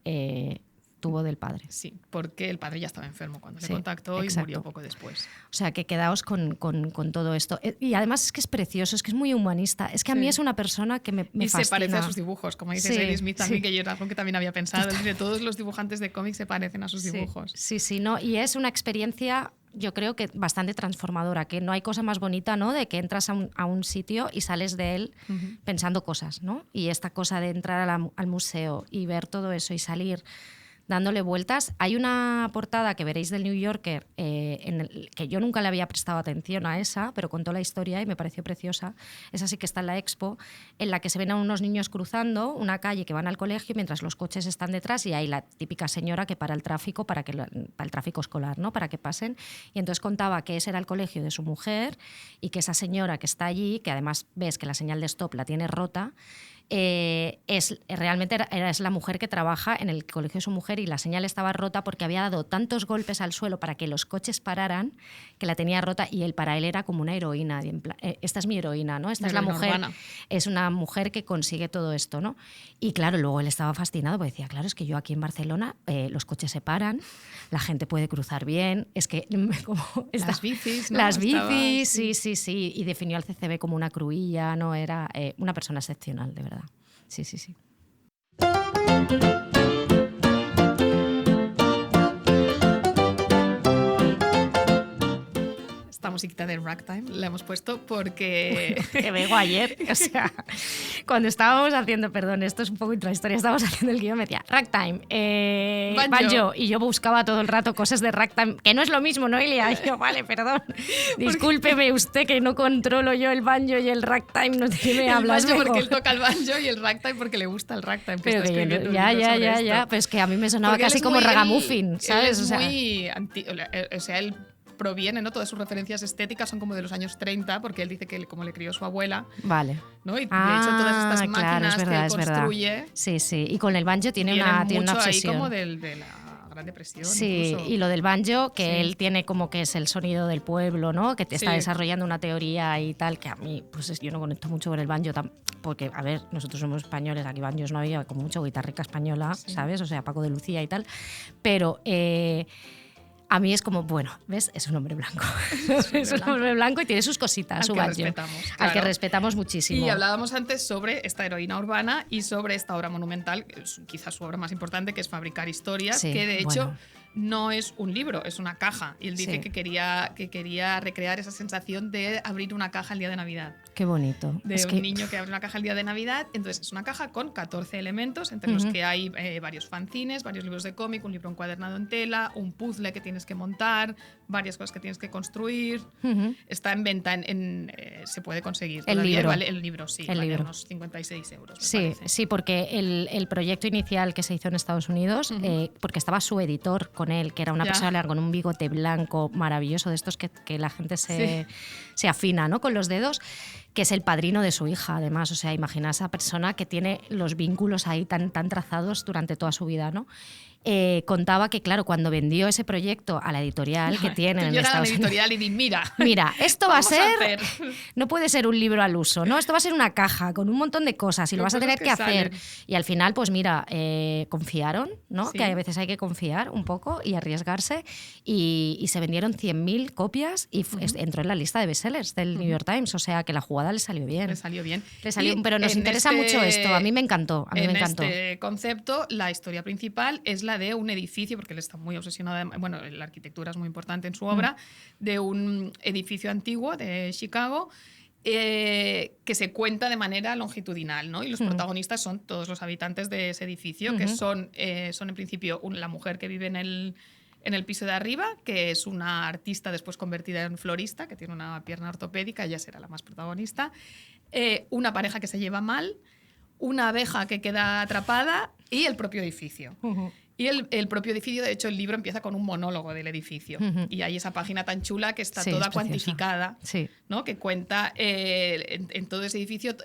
tuvo del padre. Sí, porque el padre ya estaba enfermo cuando le contactó, y murió poco después. O sea, que quedaos con todo esto. Y además es que es precioso, es que es muy humanista. Es que a mí es una persona que me fascina. Y se parece a sus dibujos, como dice Zadie Smith también, que yo era algo que también había pensado. Es decir, todos los dibujantes de cómics se parecen a sus dibujos. Sí, no, y es una experiencia, yo creo que bastante transformadora, que no hay cosa más bonita, ¿no?, de que entras a un sitio y sales de él pensando cosas, ¿no? Y esta cosa de entrar al museo y ver todo eso y salir dándole vueltas. Hay una portada que veréis del New Yorker, que yo nunca le había prestado atención a esa, pero contó la historia y me pareció preciosa. Esa sí que está en la expo, en la que se ven a unos niños cruzando una calle que van al colegio mientras los coches están detrás, y hay la típica señora que para el tráfico, para el tráfico escolar, ¿no?, para que pasen. Y entonces contaba que ese era el colegio de su mujer, y que esa señora que está allí, que además ves que la señal de stop la tiene rota, realmente es la mujer que trabaja en el colegio de su mujer, y la señal estaba rota porque había dado tantos golpes al suelo para que los coches pararan, que la tenía rota, y él, para él, era como una heroína. Esta es mi heroína, ¿no? Esta es la mujer. Urbana. Es una mujer que consigue todo esto, ¿no? Y claro, luego él estaba fascinado porque decía, claro, es que yo aquí en Barcelona los coches se paran, la gente puede cruzar bien, es que las bicis, ¿no? Las bicis, sí, y definió al CCB como una cruilla, ¿no? Era una persona excepcional, de verdad. Sí. esta musiquita de Ragtime la hemos puesto porque... Que vengo ayer, o sea, cuando estábamos haciendo, perdón, esto es un poco intrahistoria, estábamos haciendo el guión, me decía Ragtime, banjo, y yo buscaba todo el rato cosas de Ragtime, que no es lo mismo, Noelia, y yo, vale, perdón, discúlpeme usted que no controlo yo el banjo y el Ragtime, no sé qué me hablas. El banjo porque él toca el banjo y el Ragtime porque le gusta el Ragtime. Pero que yo, ya, pero es que a mí me sonaba porque casi como ragamuffin, ¿sabes? Él es muy o sea, él proviene, ¿no? Todas sus referencias estéticas son como de los años 30, porque él dice que como le crió su abuela. Vale. ¿No? Y de hecho todas estas máquinas es verdad, que construye... Verdad. Sí, y con el banjo tiene una obsesión. Ahí como de la Gran Depresión. Sí, incluso. y lo del banjo, que él tiene como que es el sonido del pueblo, ¿no? Que te está desarrollando una teoría y tal, que a mí, pues yo no conecto mucho con el banjo, porque, a ver, nosotros somos españoles, aquí banjos no había, como mucho guitarrica española, ¿sabes? O sea, Paco de Lucía y tal, pero... a mí es como, bueno, ¿ves? Es un hombre blanco. Es un hombre blanco y tiene sus cositas, su banjo. Al que respetamos muchísimo. Y hablábamos antes sobre esta heroína urbana y sobre esta obra monumental, que es quizás su obra más importante, que es Fabricar historias, que de hecho no es un libro, es una caja. Y él dice que quería recrear esa sensación de abrir una caja el día de Navidad. Qué bonito. De un niño que abre una caja el día de Navidad. Entonces es una caja con 14 elementos, entre los que hay varios fanzines, varios libros de cómic, un libro encuadernado en tela, un puzzle que tienes que montar, varias cosas que tienes que construir. Está en venta, se puede conseguir. El libro. Vale, el libro, sí, vale unos 56 euros. Sí, porque el proyecto inicial que se hizo en Estados Unidos, porque estaba su editor con él, que era una persona con un bigote blanco maravilloso, de estos que la gente se afina, ¿no? Con los dedos, que es el padrino de su hija, además. O sea, imagina a esa persona que tiene los vínculos ahí tan trazados durante toda su vida, ¿no? Contaba que, claro, cuando vendió ese proyecto a la editorial que tienen en Estados Unidos... editorial y di, mira, esto va a ser... No puede ser un libro al uso, ¿no? Esto va a ser una caja con un montón de cosas y lo vas a tener que hacer. Y al final, pues mira, confiaron, ¿no? Que a veces hay que confiar un poco y arriesgarse. Y se vendieron 100.000 copias y entró en la lista de bestsellers del New York Times. O sea, que la jugada le salió bien. Le salió bien. Pero nos interesa mucho esto. A mí me encantó. Este concepto, la historia principal es la de un edificio, porque él está muy obsesionado, bueno, la arquitectura es muy importante en su obra, de un edificio antiguo de Chicago que se cuenta de manera longitudinal, ¿no? Y los protagonistas son todos los habitantes de ese edificio, que son en principio la mujer que vive en el piso de arriba, que es una artista después convertida en florista, que tiene una pierna ortopédica, ella será la más protagonista, una pareja que se lleva mal, una abeja que queda atrapada y el propio edificio. Y el propio edificio, de hecho, el libro empieza con un monólogo del edificio. Y hay esa página tan chula que está toda cuantificada, ¿no? Que cuenta en todo ese edificio,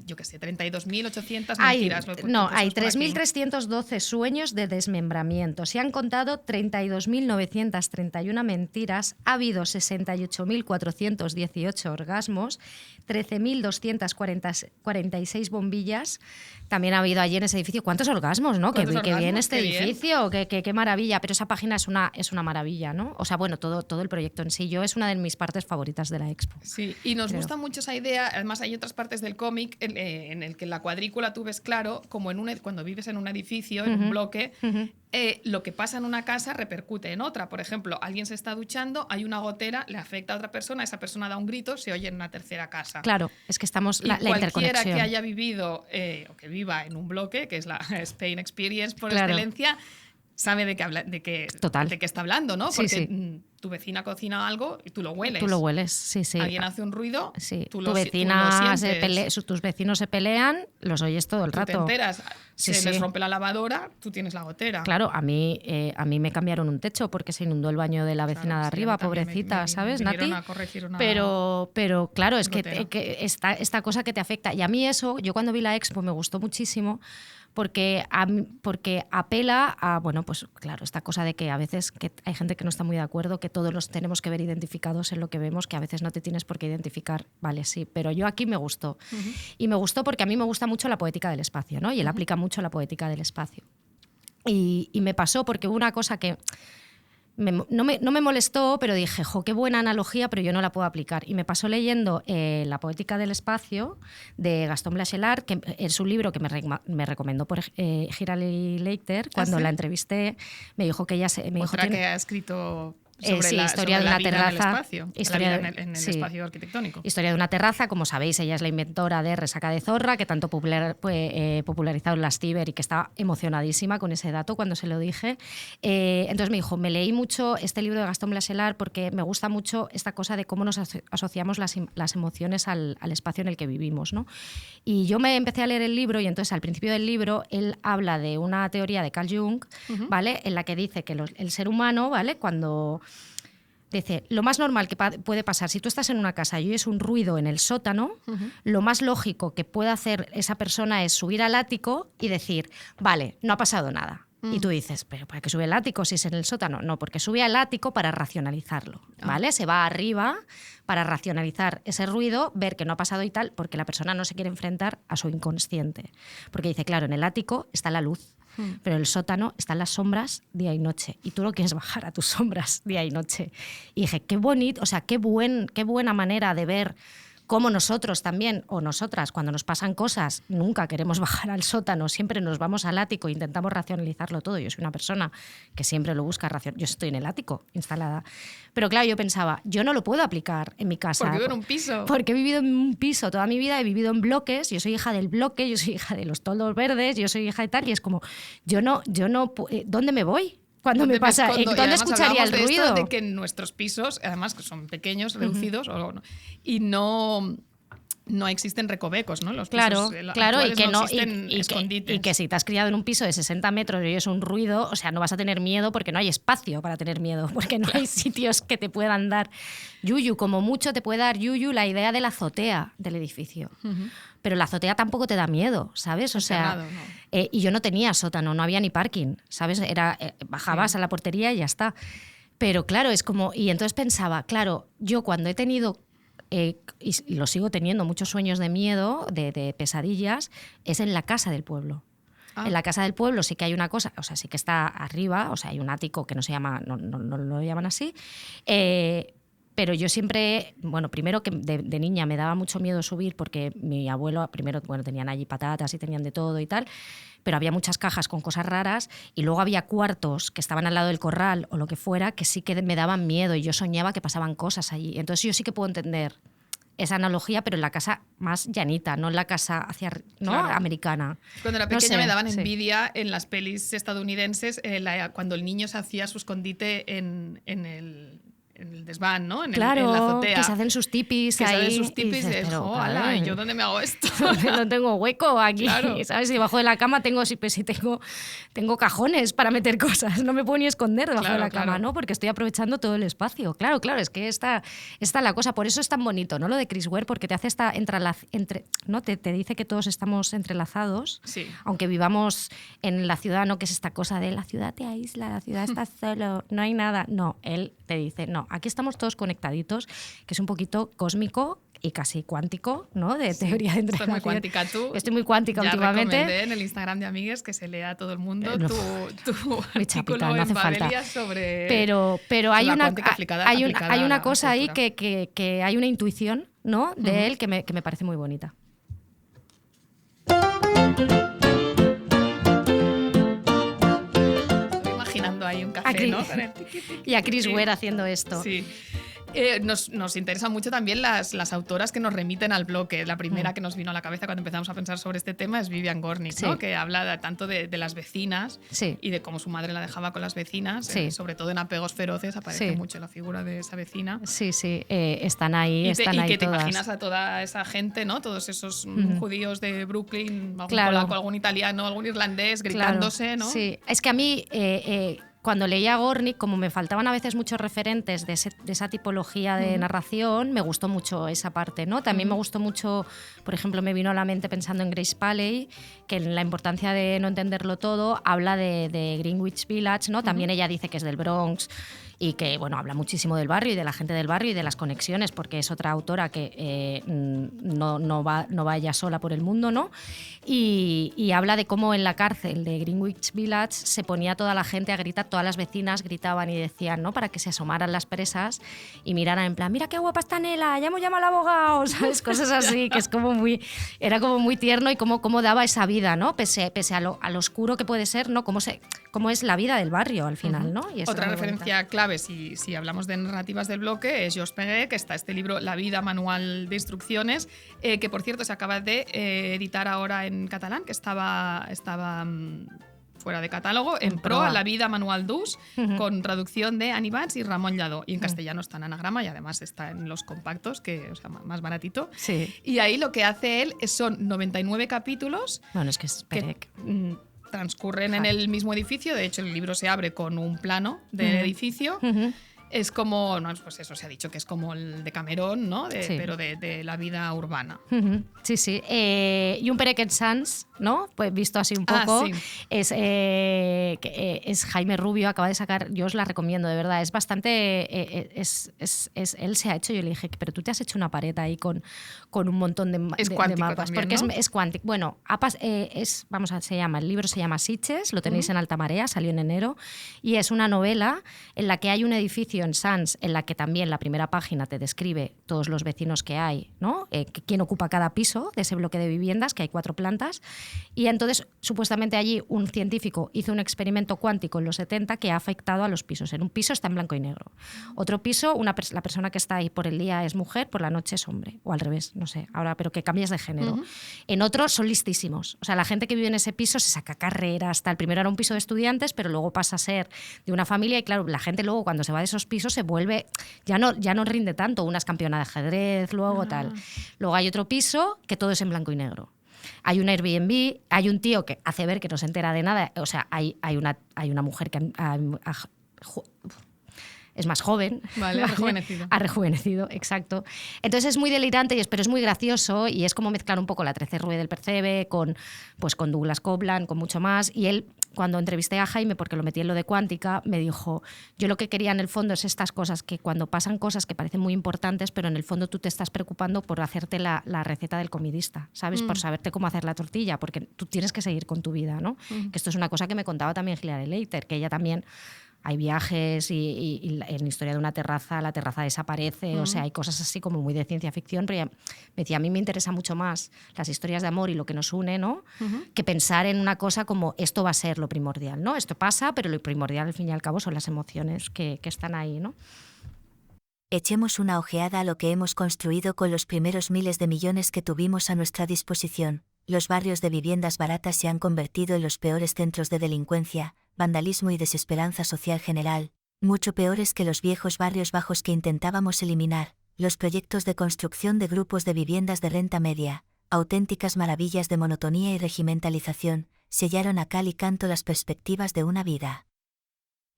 yo qué sé, 32.800 mentiras. Hay 3.312 sueños de desmembramiento. Se han contado 32.931 mentiras. Ha habido 68.418 orgasmos, 13.246 bombillas. También ha habido allí en ese edificio. ¿Cuántos orgasmos, no? Qué bien este edificio, qué maravilla. Pero esa página es una maravilla, ¿no? O sea, bueno, todo el proyecto en sí. Es una de mis partes favoritas de la expo. Sí, y nos gusta mucho esa idea. Además, hay otras partes del cómic en el que en la cuadrícula tú ves claro, como cuando vives en un edificio, en un bloque, lo que pasa en una casa repercute en otra. Por ejemplo, alguien se está duchando, hay una gotera, le afecta a otra persona, esa persona da un grito, se oye en una tercera casa. Claro, es que estamos la interconexión. Cualquiera que haya vivido o que viva en un bloque, que es la Spain Experience por excelencia, sabe de qué está hablando, ¿no? Porque tu vecina cocina algo y tú lo hueles. Tú lo hueles, sí. Alguien hace un ruido, tú lo sientes. Tus vecinos se pelean, los oyes todo el rato. Te enteras, les rompe la lavadora, tú tienes la gotera. Claro, a mí me cambiaron un techo porque se inundó el baño de la vecina de arriba, pobrecita, ¿sabes, Nati? Pero claro, es que esta cosa que te afecta. Y a mí eso, yo cuando vi la expo me gustó muchísimo porque apela a, bueno, pues claro, esta cosa de que a veces que hay gente que no está muy de acuerdo, que todos los tenemos que ver identificados en lo que vemos, que a veces no te tienes por qué identificar, vale, sí, pero yo aquí me gustó. Y me gustó porque a mí me gusta mucho la poética del espacio, ¿no? Y él aplica mucho la poética del espacio. Y me pasó porque hubo una cosa que no me molestó, pero dije, qué buena analogía, pero yo no la puedo aplicar. Y me pasó leyendo La poética del espacio de Gaston Bachelard, que es un libro que me recomendó por Hirali Leiter. Cuando la entrevisté, me dijo que ella... que ha escrito Sobre historia de la una vida terraza. en el espacio, Historia la vida de- en el sí. espacio arquitectónico. Historia de una terraza, como sabéis, ella es la inventora de Resaca de Zorra, que tanto popularizado en las ciber y que estaba emocionadísima con ese dato cuando se lo dije. Entonces me dijo, me leí mucho este libro de Gastón Bachelard porque me gusta mucho esta cosa de cómo nos asociamos las emociones al espacio en el que vivimos, ¿no? Y yo me empecé a leer el libro y entonces al principio del libro él habla de una teoría de Carl Jung, ¿vale? En la que dice que el ser humano, ¿vale? Cuando... Dice, lo más normal que puede pasar, si tú estás en una casa y oyes un ruido en el sótano, lo más lógico que puede hacer esa persona es subir al ático y decir, vale, no ha pasado nada. Y tú dices, ¿pero para qué sube al ático si es en el sótano? No, porque sube al ático para racionalizarlo, ¿vale? Se va arriba para racionalizar ese ruido, ver que no ha pasado y tal, porque la persona no se quiere enfrentar a su inconsciente. Porque dice, claro, en el ático está la luz, pero en el sótano están las sombras día y noche y tú no quieres bajar a tus sombras día y noche. Y dije, qué bonito, o sea, qué buena manera de ver cómo nosotros también, o nosotras, cuando nos pasan cosas, nunca queremos bajar al sótano, siempre nos vamos al ático e intentamos racionalizarlo todo. Yo soy una persona que siempre lo busca yo estoy en el ático instalada. Pero claro, yo pensaba, yo no lo puedo aplicar en mi casa. Porque vivo en un piso. Porque he vivido en un piso toda mi vida, he vivido en bloques, yo soy hija del bloque, yo soy hija de los toldos verdes, yo soy hija de tal, y es como, yo no, ¿dónde me voy? Cuando me pasa, escondo? Y ¿dónde además escucharía el hablábamos de esto, ruido? de que en nuestros pisos, además que son pequeños, reducidos, y no existen recovecos, ¿no? Los Claro, pisos claro, y actuales que no, existen escondites. y que si te has criado en un piso de 60 metros y oyes un ruido, o sea, no vas a tener miedo porque no hay espacio para tener miedo, porque no hay sitios que te puedan dar yuyu. Como mucho te puede dar yuyu la idea de la azotea del edificio. Pero la azotea tampoco te da miedo, ¿sabes? O sea, Cerrado, ¿no? y yo no tenía sótano, no había ni parking, ¿sabes? Bajabas a la portería y ya está. Pero claro, es como... Y entonces pensaba, claro, yo cuando he tenido... y lo sigo teniendo, muchos sueños de miedo, de pesadillas, es en la casa del pueblo. En la casa del pueblo sí que hay una cosa, o sea, sí que está arriba, o sea, hay un ático que no se llama, no lo llaman así, pero yo siempre, bueno, primero que de niña me daba mucho miedo subir porque mi abuelo, primero, bueno, tenían allí patatas y tenían de todo y tal, pero había muchas cajas con cosas raras y luego había cuartos que estaban al lado del corral o lo que fuera que sí que me daban miedo y yo soñaba que pasaban cosas allí. Entonces yo sí que puedo entender esa analogía, pero en la casa más llanita, no en la casa Claro. americana. Cuando era No pequeña sé, me daban sí. envidia en las pelis estadounidenses cuando el niño se hacía su escondite en el desván, ¿no? En la Claro, azotea. que se hacen sus tipis Que se ahí. hacen sus tipis y y dices, de, pero, ¡ala! claro, ¿Y yo dónde me hago esto? no tengo hueco aquí, Claro. ¿sabes? Debajo de la cama tengo cajones para meter cosas, no me puedo ni esconder debajo de la cama, Claro. ¿no? Porque estoy aprovechando todo el espacio. Claro, es que esta la cosa, por eso es tan bonito, ¿no? Lo de Chris Ware, porque te hace ¿no? Te dice que todos estamos entrelazados, Sí. aunque vivamos en la ciudad, ¿no? Que es esta cosa de la ciudad te aísla, la ciudad está solo, no hay nada. No, él te dice, no, aquí estamos todos conectaditos, que es un poquito cósmico y casi cuántico, ¿no? De teoría de Estás muy entrelación. cuántica tú. Estoy muy cuántica Ya últimamente. recomendé en el Instagram de Amigues que se lea a todo el mundo No. tu Mi artículo chapita, no en hace falta. Babelia sobre Pero hay la una, cuántica aplicada hay a una la cosa ahí arquitectura. que hay una intuición, ¿no? De él que me parece muy bonita. Estoy imaginando ahí un A café, Chris- ¿no? Con el tiqui, tiqui, Y a Chris tiqui. Ware haciendo esto. Sí. Nos interesan mucho también las autoras que nos remiten al bloque. La primera que nos vino a la cabeza cuando empezamos a pensar sobre este tema es Vivian Gornick, Sí. ¿no? Que habla tanto de las vecinas Sí. y de cómo su madre la dejaba con las vecinas. Sí. Sobre todo en Apegos Feroces aparece Sí. mucho la figura de esa vecina. Sí, están ahí, Y están ahí que te todas. imaginas a toda esa gente, ¿no? Todos esos judíos de Brooklyn, algún Claro. polaco, algún italiano, algún irlandés, gritándose, Claro, ¿no? Sí, es que a mí, cuando leía a Gornick, como me faltaban a veces muchos referentes de esa tipología de narración, me gustó mucho esa parte, ¿no? También me gustó mucho, por ejemplo, me vino a la mente pensando en Grace Paley, que en la importancia de no entenderlo todo, habla de Greenwich Village, ¿no? También ella dice que es del Bronx y que, bueno, habla muchísimo del barrio y de la gente del barrio y de las conexiones, porque es otra autora que no va ella sola por el mundo, ¿no? Y habla de cómo en la cárcel de Greenwich Village se ponía toda la gente a gritar, todas todas las vecinas gritaban y decían, ¿no? Para que se asomaran las presas y miraran en plan, mira qué guapa está Nela, ya hemos llamado al abogado, ¿sabes? Cosas así, que es como era como muy tierno y cómo daba esa vida, ¿no? Pese a lo oscuro que puede ser, ¿no? Cómo es la vida del barrio al final, ¿no? Y otra referencia clave, si hablamos de narrativas del bloque, es Georges Perec, que está este libro La vida, manual de instrucciones, que por cierto se acaba de editar ahora en catalán, que estaba fuera de catálogo, en proa, La vida, manual d'ús, con traducción de Ani Bans y Ramón Lladó. Y en castellano está en anagrama y además está en los compactos, que, o sea, más baratito. Sí. Y ahí lo que hace él son 99 capítulos. Bueno, es que es Perec. Transcurren en el mismo edificio. De hecho, el libro se abre con un plano del edificio. Es como, no, pues eso se ha dicho que es como el de Camerón, ¿no? Sí. Pero de la vida urbana. Sí, sí. Y un Perec en Sans, ¿no? Pues visto así un poco. Sí. Es Jaime Rubio, acaba de sacar, yo os la recomiendo, de verdad. Es bastante. Él se ha hecho, yo le dije, pero tú te has hecho una pared ahí con un montón de mapas. También, porque ¿no? es Quantic. Bueno, el libro se llama Sitges, lo tenéis en Alta Marea, salió en enero. Y es una novela en la que hay un edificio en Sans, en la que también la primera página te describe todos los vecinos que hay, ¿no? Quién ocupa cada piso de ese bloque de viviendas, que hay 4 plantas. Y entonces, supuestamente allí, un científico hizo un experimento cuántico en los 70 que ha afectado a los pisos. En un piso está en blanco y negro. Otro piso, la persona que está ahí por el día es mujer, por la noche es hombre. O al revés, no sé, ahora, pero que cambias de género. En otro son listísimos. O sea, la gente que vive en ese piso se saca carreras, tal. Primero era un piso de estudiantes, pero luego pasa a ser de una familia y claro, la gente luego cuando se va de esos pisos se vuelve, ya no rinde tanto, una es campeona de ajedrez, luego tal. Luego hay otro piso que todo es en blanco y negro. Hay un Airbnb, hay un tío que hace ver que no se entera de nada, o sea, hay una mujer que es más joven. Vale, ha rejuvenecido. Ha rejuvenecido, exacto. Entonces es muy delirante, pero es muy gracioso y es como mezclar un poco la 13 Rue del Percebe con Douglas Coupland, con mucho más. Y él, cuando entrevisté a Jaime, porque lo metí en lo de Cuántica, me dijo, yo lo que quería en el fondo es estas cosas, que cuando pasan cosas que parecen muy importantes, pero en el fondo tú te estás preocupando por hacerte la receta del comidista, ¿sabes? Por saberte cómo hacer la tortilla, porque tú tienes que seguir con tu vida, ¿no? Que esto es una cosa que me contaba también Hilary Leiter, que ella también... Hay viajes y en la historia de una terraza, la terraza desaparece, o sea, hay cosas así como muy de ciencia ficción, pero ella me decía, a mí me interesa mucho más las historias de amor y lo que nos une, ¿no? Que pensar en una cosa como esto va a ser lo primordial, ¿no? Esto pasa, pero lo primordial al fin y al cabo son las emociones que están ahí, ¿no? Echemos una ojeada a lo que hemos construido con los primeros miles de millones que tuvimos a nuestra disposición. Los barrios de viviendas baratas se han convertido en los peores centros de delincuencia, vandalismo y desesperanza social general, mucho peores que los viejos barrios bajos que intentábamos eliminar. Los proyectos de construcción de grupos de viviendas de renta media, auténticas maravillas de monotonía y regimentalización, sellaron a cal y canto las perspectivas de una vida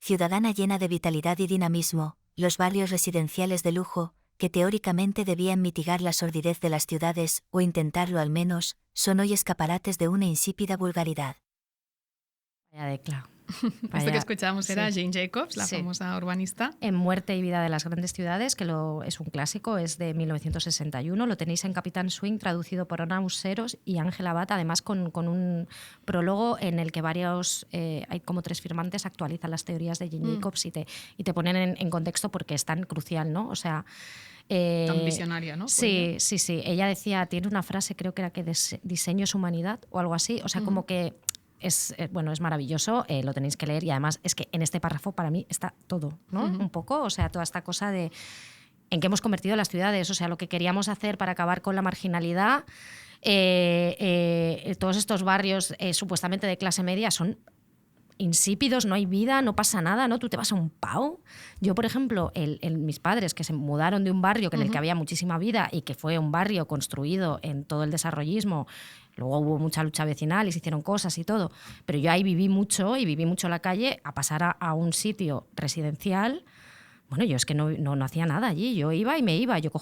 ciudadana llena de vitalidad y dinamismo. Los barrios residenciales de lujo, que teóricamente debían mitigar la sordidez de las ciudades, o intentarlo al menos, son hoy escaparates de una insípida vulgaridad. Vaya decla. Esto que escuchábamos era sí. Jane Jacobs, la famosa urbanista. En Muerte y vida de las grandes ciudades, que es un clásico, es de 1961. Lo tenéis en Capitán Swing, traducido por Ana Useros y Ángela Abad, además con un prólogo en el que hay como 3 firmantes actualizan las teorías de Jane Jacobs y te ponen en contexto porque es tan crucial, ¿no? O sea... tan visionaria, ¿no? Sí. Ella decía, tiene una frase, creo que era que diseño es humanidad o algo así, o sea, como que... Es maravilloso, lo tenéis que leer y además es que en este párrafo para mí está todo, ¿no? Un poco, o sea, toda esta cosa de en qué hemos convertido las ciudades, o sea, lo que queríamos hacer para acabar con la marginalidad, todos estos barrios supuestamente de clase media son insípidos, no hay vida, no pasa nada, ¿no? Tú te vas a un Pau. Yo, por ejemplo, mis padres que se mudaron de un barrio en el que había muchísima vida y que fue un barrio construido en todo el desarrollismo. Luego hubo mucha lucha vecinal y se hicieron cosas y todo. Pero yo ahí viví mucho la calle a pasar a un sitio residencial. Bueno, yo es que no hacía nada allí. Yo iba y me iba. Yo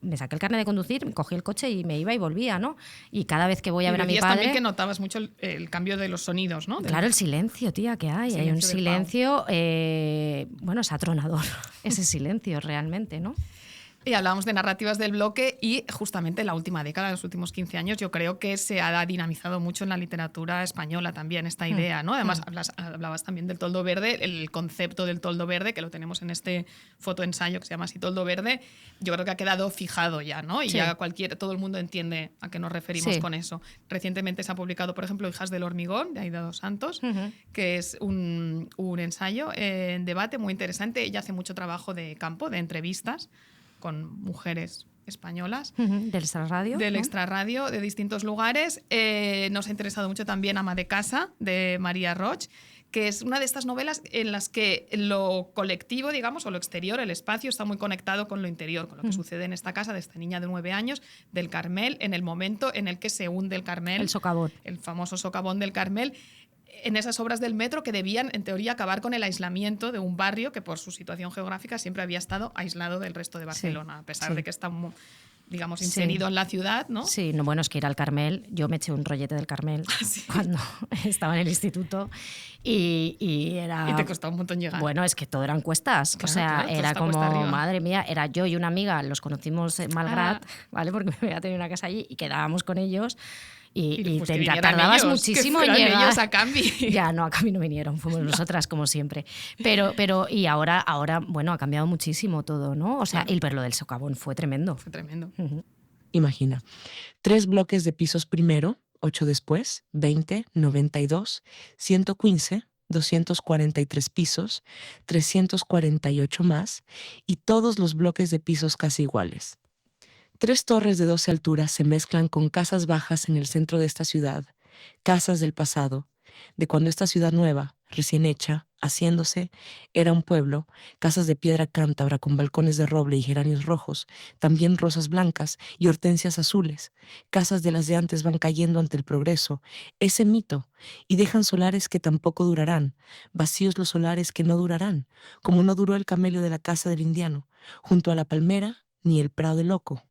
me saqué el carnet de conducir, cogí el coche y me iba y volvía, ¿no? Y cada vez que voy a ver a mi padre... también que notabas mucho el cambio de los sonidos, ¿no? Claro, el silencio, tía, que hay. Hay un silencio... es atronador ese silencio realmente, ¿no? Y hablábamos de narrativas del bloque y justamente en la última década, los últimos 15 años, yo creo que se ha dinamizado mucho en la literatura española también esta idea, ¿no? Además, hablabas también del toldo verde, el concepto del toldo verde, que lo tenemos en este fotoensayo que se llama así, Toldo Verde, yo creo que ha quedado fijado ya, ¿no? Y ya todo el mundo entiende a qué nos referimos con eso. Recientemente se ha publicado, por ejemplo, Hijas del hormigón, de Aida dos Santos, que es un ensayo en debate muy interesante. Ella hace mucho trabajo de campo, de entrevistas con mujeres españolas. Del extrarradio. Del extrarradio, de distintos lugares. Nos ha interesado mucho también Ama de casa, de María Roig, que es una de estas novelas en las que lo colectivo, digamos, o lo exterior, el espacio, está muy conectado con lo interior, con lo que sucede en esta casa de esta niña de 9 años, del Carmel, en el momento en el que se hunde el Carmel. El socavón. El famoso socavón del Carmel. En esas obras del metro que debían, en teoría, acabar con el aislamiento de un barrio que por su situación geográfica siempre había estado aislado del resto de Barcelona, a pesar de que está, digamos, inserido en la ciudad, ¿no? Sí, no, bueno, es que ir al Carmel, yo me eché un rollete del Carmel cuando estaba en el instituto y era... Y te costó un montón llegar. Bueno, es que todo eran cuestas, Claro, o sea, claro, era está como, cuesta arriba. madre mía, era yo y una amiga, los conocimos en Malgrat, ¿vale? Porque me había tenido una casa allí y quedábamos con ellos. Y pues te que vinieran tardabas ellos, muchísimo que en fueran llegar. ellos a Cambi. Ya, no, a Cambi no vinieron, fuimos nosotras como siempre. Pero y ahora, bueno, ha cambiado muchísimo todo, ¿no? O sea, pero lo del socavón fue tremendo. Fue tremendo. Imagina, 3 bloques de pisos primero, 8 después, 20, 92, 115, 243 pisos, 348 más, y todos los bloques de pisos casi iguales. 3 torres de 12 alturas se mezclan con casas bajas en el centro de esta ciudad, casas del pasado, de cuando esta ciudad nueva, recién hecha, haciéndose, era un pueblo, casas de piedra cántabra con balcones de roble y geranios rojos, también rosas blancas y hortensias azules, casas de las de antes van cayendo ante el progreso, ese mito, y dejan solares que tampoco durarán, vacíos los solares que no durarán, como no duró el camello de la casa del indiano, junto a la palmera ni el prado del loco.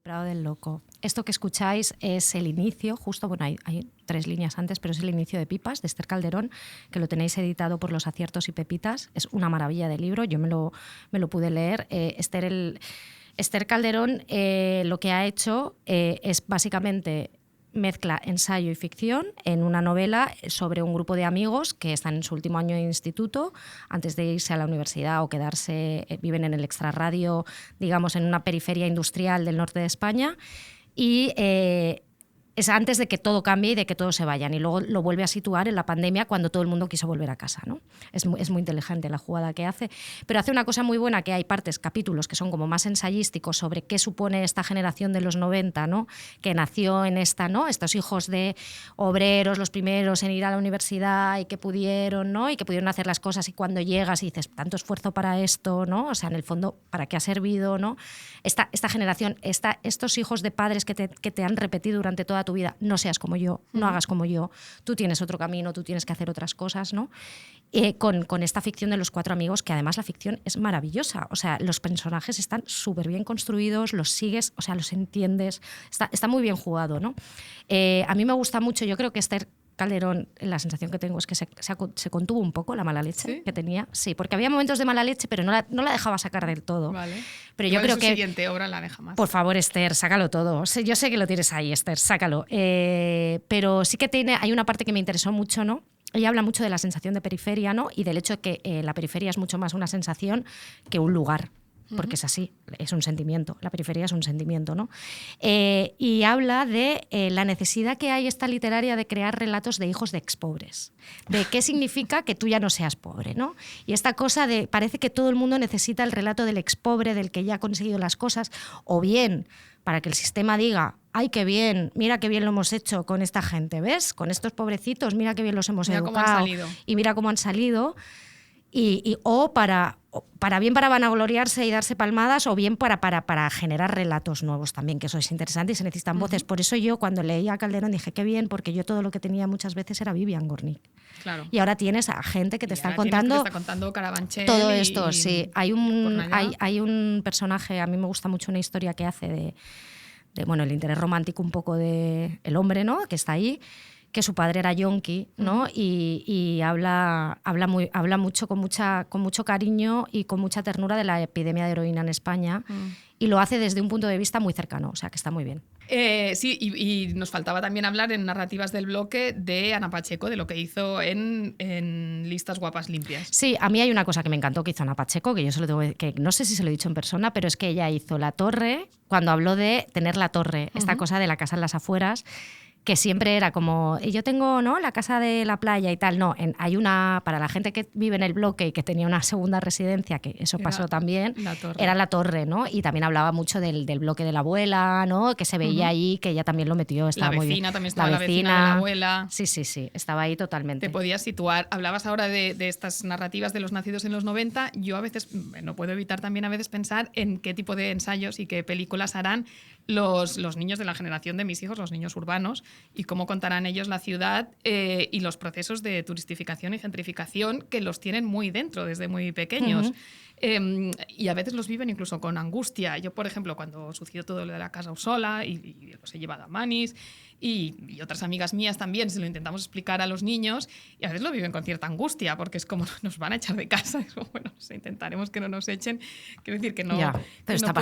Prado del Loco. Esto que escucháis es el inicio, justo, bueno, hay 3 líneas antes, pero es el inicio de Pipas, de Esther Calderón, que lo tenéis editado por Los Aciertos y Pepitas. Es una maravilla de libro, yo me lo pude leer. Esther Calderón lo que ha hecho es básicamente mezcla ensayo y ficción en una novela sobre un grupo de amigos que están en su último año de instituto, antes de irse a la universidad o quedarse, viven en el extrarradio, digamos, en una periferia industrial del norte de España, y es antes de que todo cambie y de que todos se vayan, y luego lo vuelve a situar en la pandemia cuando todo el mundo quiso volver a casa, ¿no? Es muy inteligente la jugada que hace, pero hace una cosa muy buena, que hay capítulos que son como más ensayísticos sobre qué supone esta generación de los 90, ¿no? Que nació en esta, ¿no? Estos hijos de obreros, los primeros en ir a la universidad y que pudieron, ¿no? Y que pudieron hacer las cosas, y cuando llegas y dices, tanto esfuerzo para esto, ¿no? O sea, en el fondo, ¿para qué ha servido, no? Esta generación, estos hijos de padres que te han repetido durante toda tu vida, no seas como yo, no hagas como yo, tú tienes otro camino, tú tienes que hacer otras cosas, ¿no? Con esta ficción de los 4 amigos, que además la ficción es maravillosa, o sea, los personajes están súper bien construidos, los sigues, o sea, los entiendes, está muy bien jugado, ¿no? A mí me gusta mucho, yo creo que Esther Calderón, la sensación que tengo es que se contuvo un poco la mala leche que tenía. Sí, porque había momentos de mala leche, pero no la dejaba sacar del todo. Vale. Pero yo creo que su siguiente obra la deja más. Por favor, Esther, sácalo todo. Yo sé que lo tienes ahí, Esther, sácalo. Pero sí que hay una parte que me interesó mucho, ¿no? Ella habla mucho de la sensación de periferia, ¿no? Y del hecho de que la periferia es mucho más una sensación que un lugar. Porque es así, es un sentimiento, la periferia es un sentimiento, ¿no? Y habla de la necesidad que hay esta literaria de crear relatos de hijos de expobres, de qué significa que tú ya no seas pobre, ¿no? Y esta cosa de, parece que todo el mundo necesita el relato del expobre, del que ya ha conseguido las cosas, o bien para que el sistema diga, ¡ay, qué bien! Mira qué bien lo hemos hecho con esta gente, ¿ves? Con estos pobrecitos, mira qué bien los hemos educado. Cómo han salido. Y mira cómo han salido. O para bien para vanagloriarse y darse palmadas, o bien para generar relatos nuevos también, que eso es interesante y se necesitan voces. Por eso yo cuando leía a Calderón dije, qué bien, porque yo todo lo que tenía muchas veces era Vivian Gornick. Claro. Y ahora tienes a gente que te está contando Carabanchel todo esto. Sí, hay un personaje, a mí me gusta mucho una historia que hace de bueno, el interés romántico un poco del hombre, ¿no? Que está ahí, que su padre era yonki, ¿no? Y habla mucho con mucho cariño y con mucha ternura de la epidemia de heroína en España y lo hace desde un punto de vista muy cercano, o sea que está muy bien. Sí, y nos faltaba también hablar en Narrativas del Bloque de Ana Pacheco, de lo que hizo en Listas Guapas Limpias. Sí, a mí hay una cosa que me encantó que hizo Ana Pacheco, que yo se lo tengo que no sé si se lo he dicho en persona, pero es que ella hizo la torre, cuando habló de tener la torre, esta cosa de la casa en las afueras, que siempre era como, yo tengo, ¿no?, la casa de la playa y tal. No, hay una, para la gente que vive en el bloque y que tenía una segunda residencia, que eso pasó también, era la torre, ¿no? Y también hablaba mucho del bloque de la abuela, ¿no?, que se veía allí, que ella también lo metió, estaba muy bien. También estaba la vecina de la abuela. Sí, estaba ahí totalmente. Te podías situar. Hablabas ahora de estas narrativas de los nacidos en los 90. Yo a veces, no puedo evitar también a veces pensar en qué tipo de ensayos y qué películas harán los niños de la generación de mis hijos, los niños urbanos, y cómo contarán ellos la ciudad y los procesos de turistificación y gentrificación que los tienen muy dentro desde muy pequeños. Y a veces los viven incluso con angustia. Yo, por ejemplo, cuando sucedió todo lo de la Casa Usola y los he llevado a Manis y otras amigas mías también, se lo intentamos explicar a los niños y a veces lo viven con cierta angustia porque es como nos van a echar de casa. Es como, bueno, intentaremos que no nos echen. Quiero decir que no. Ya, pero está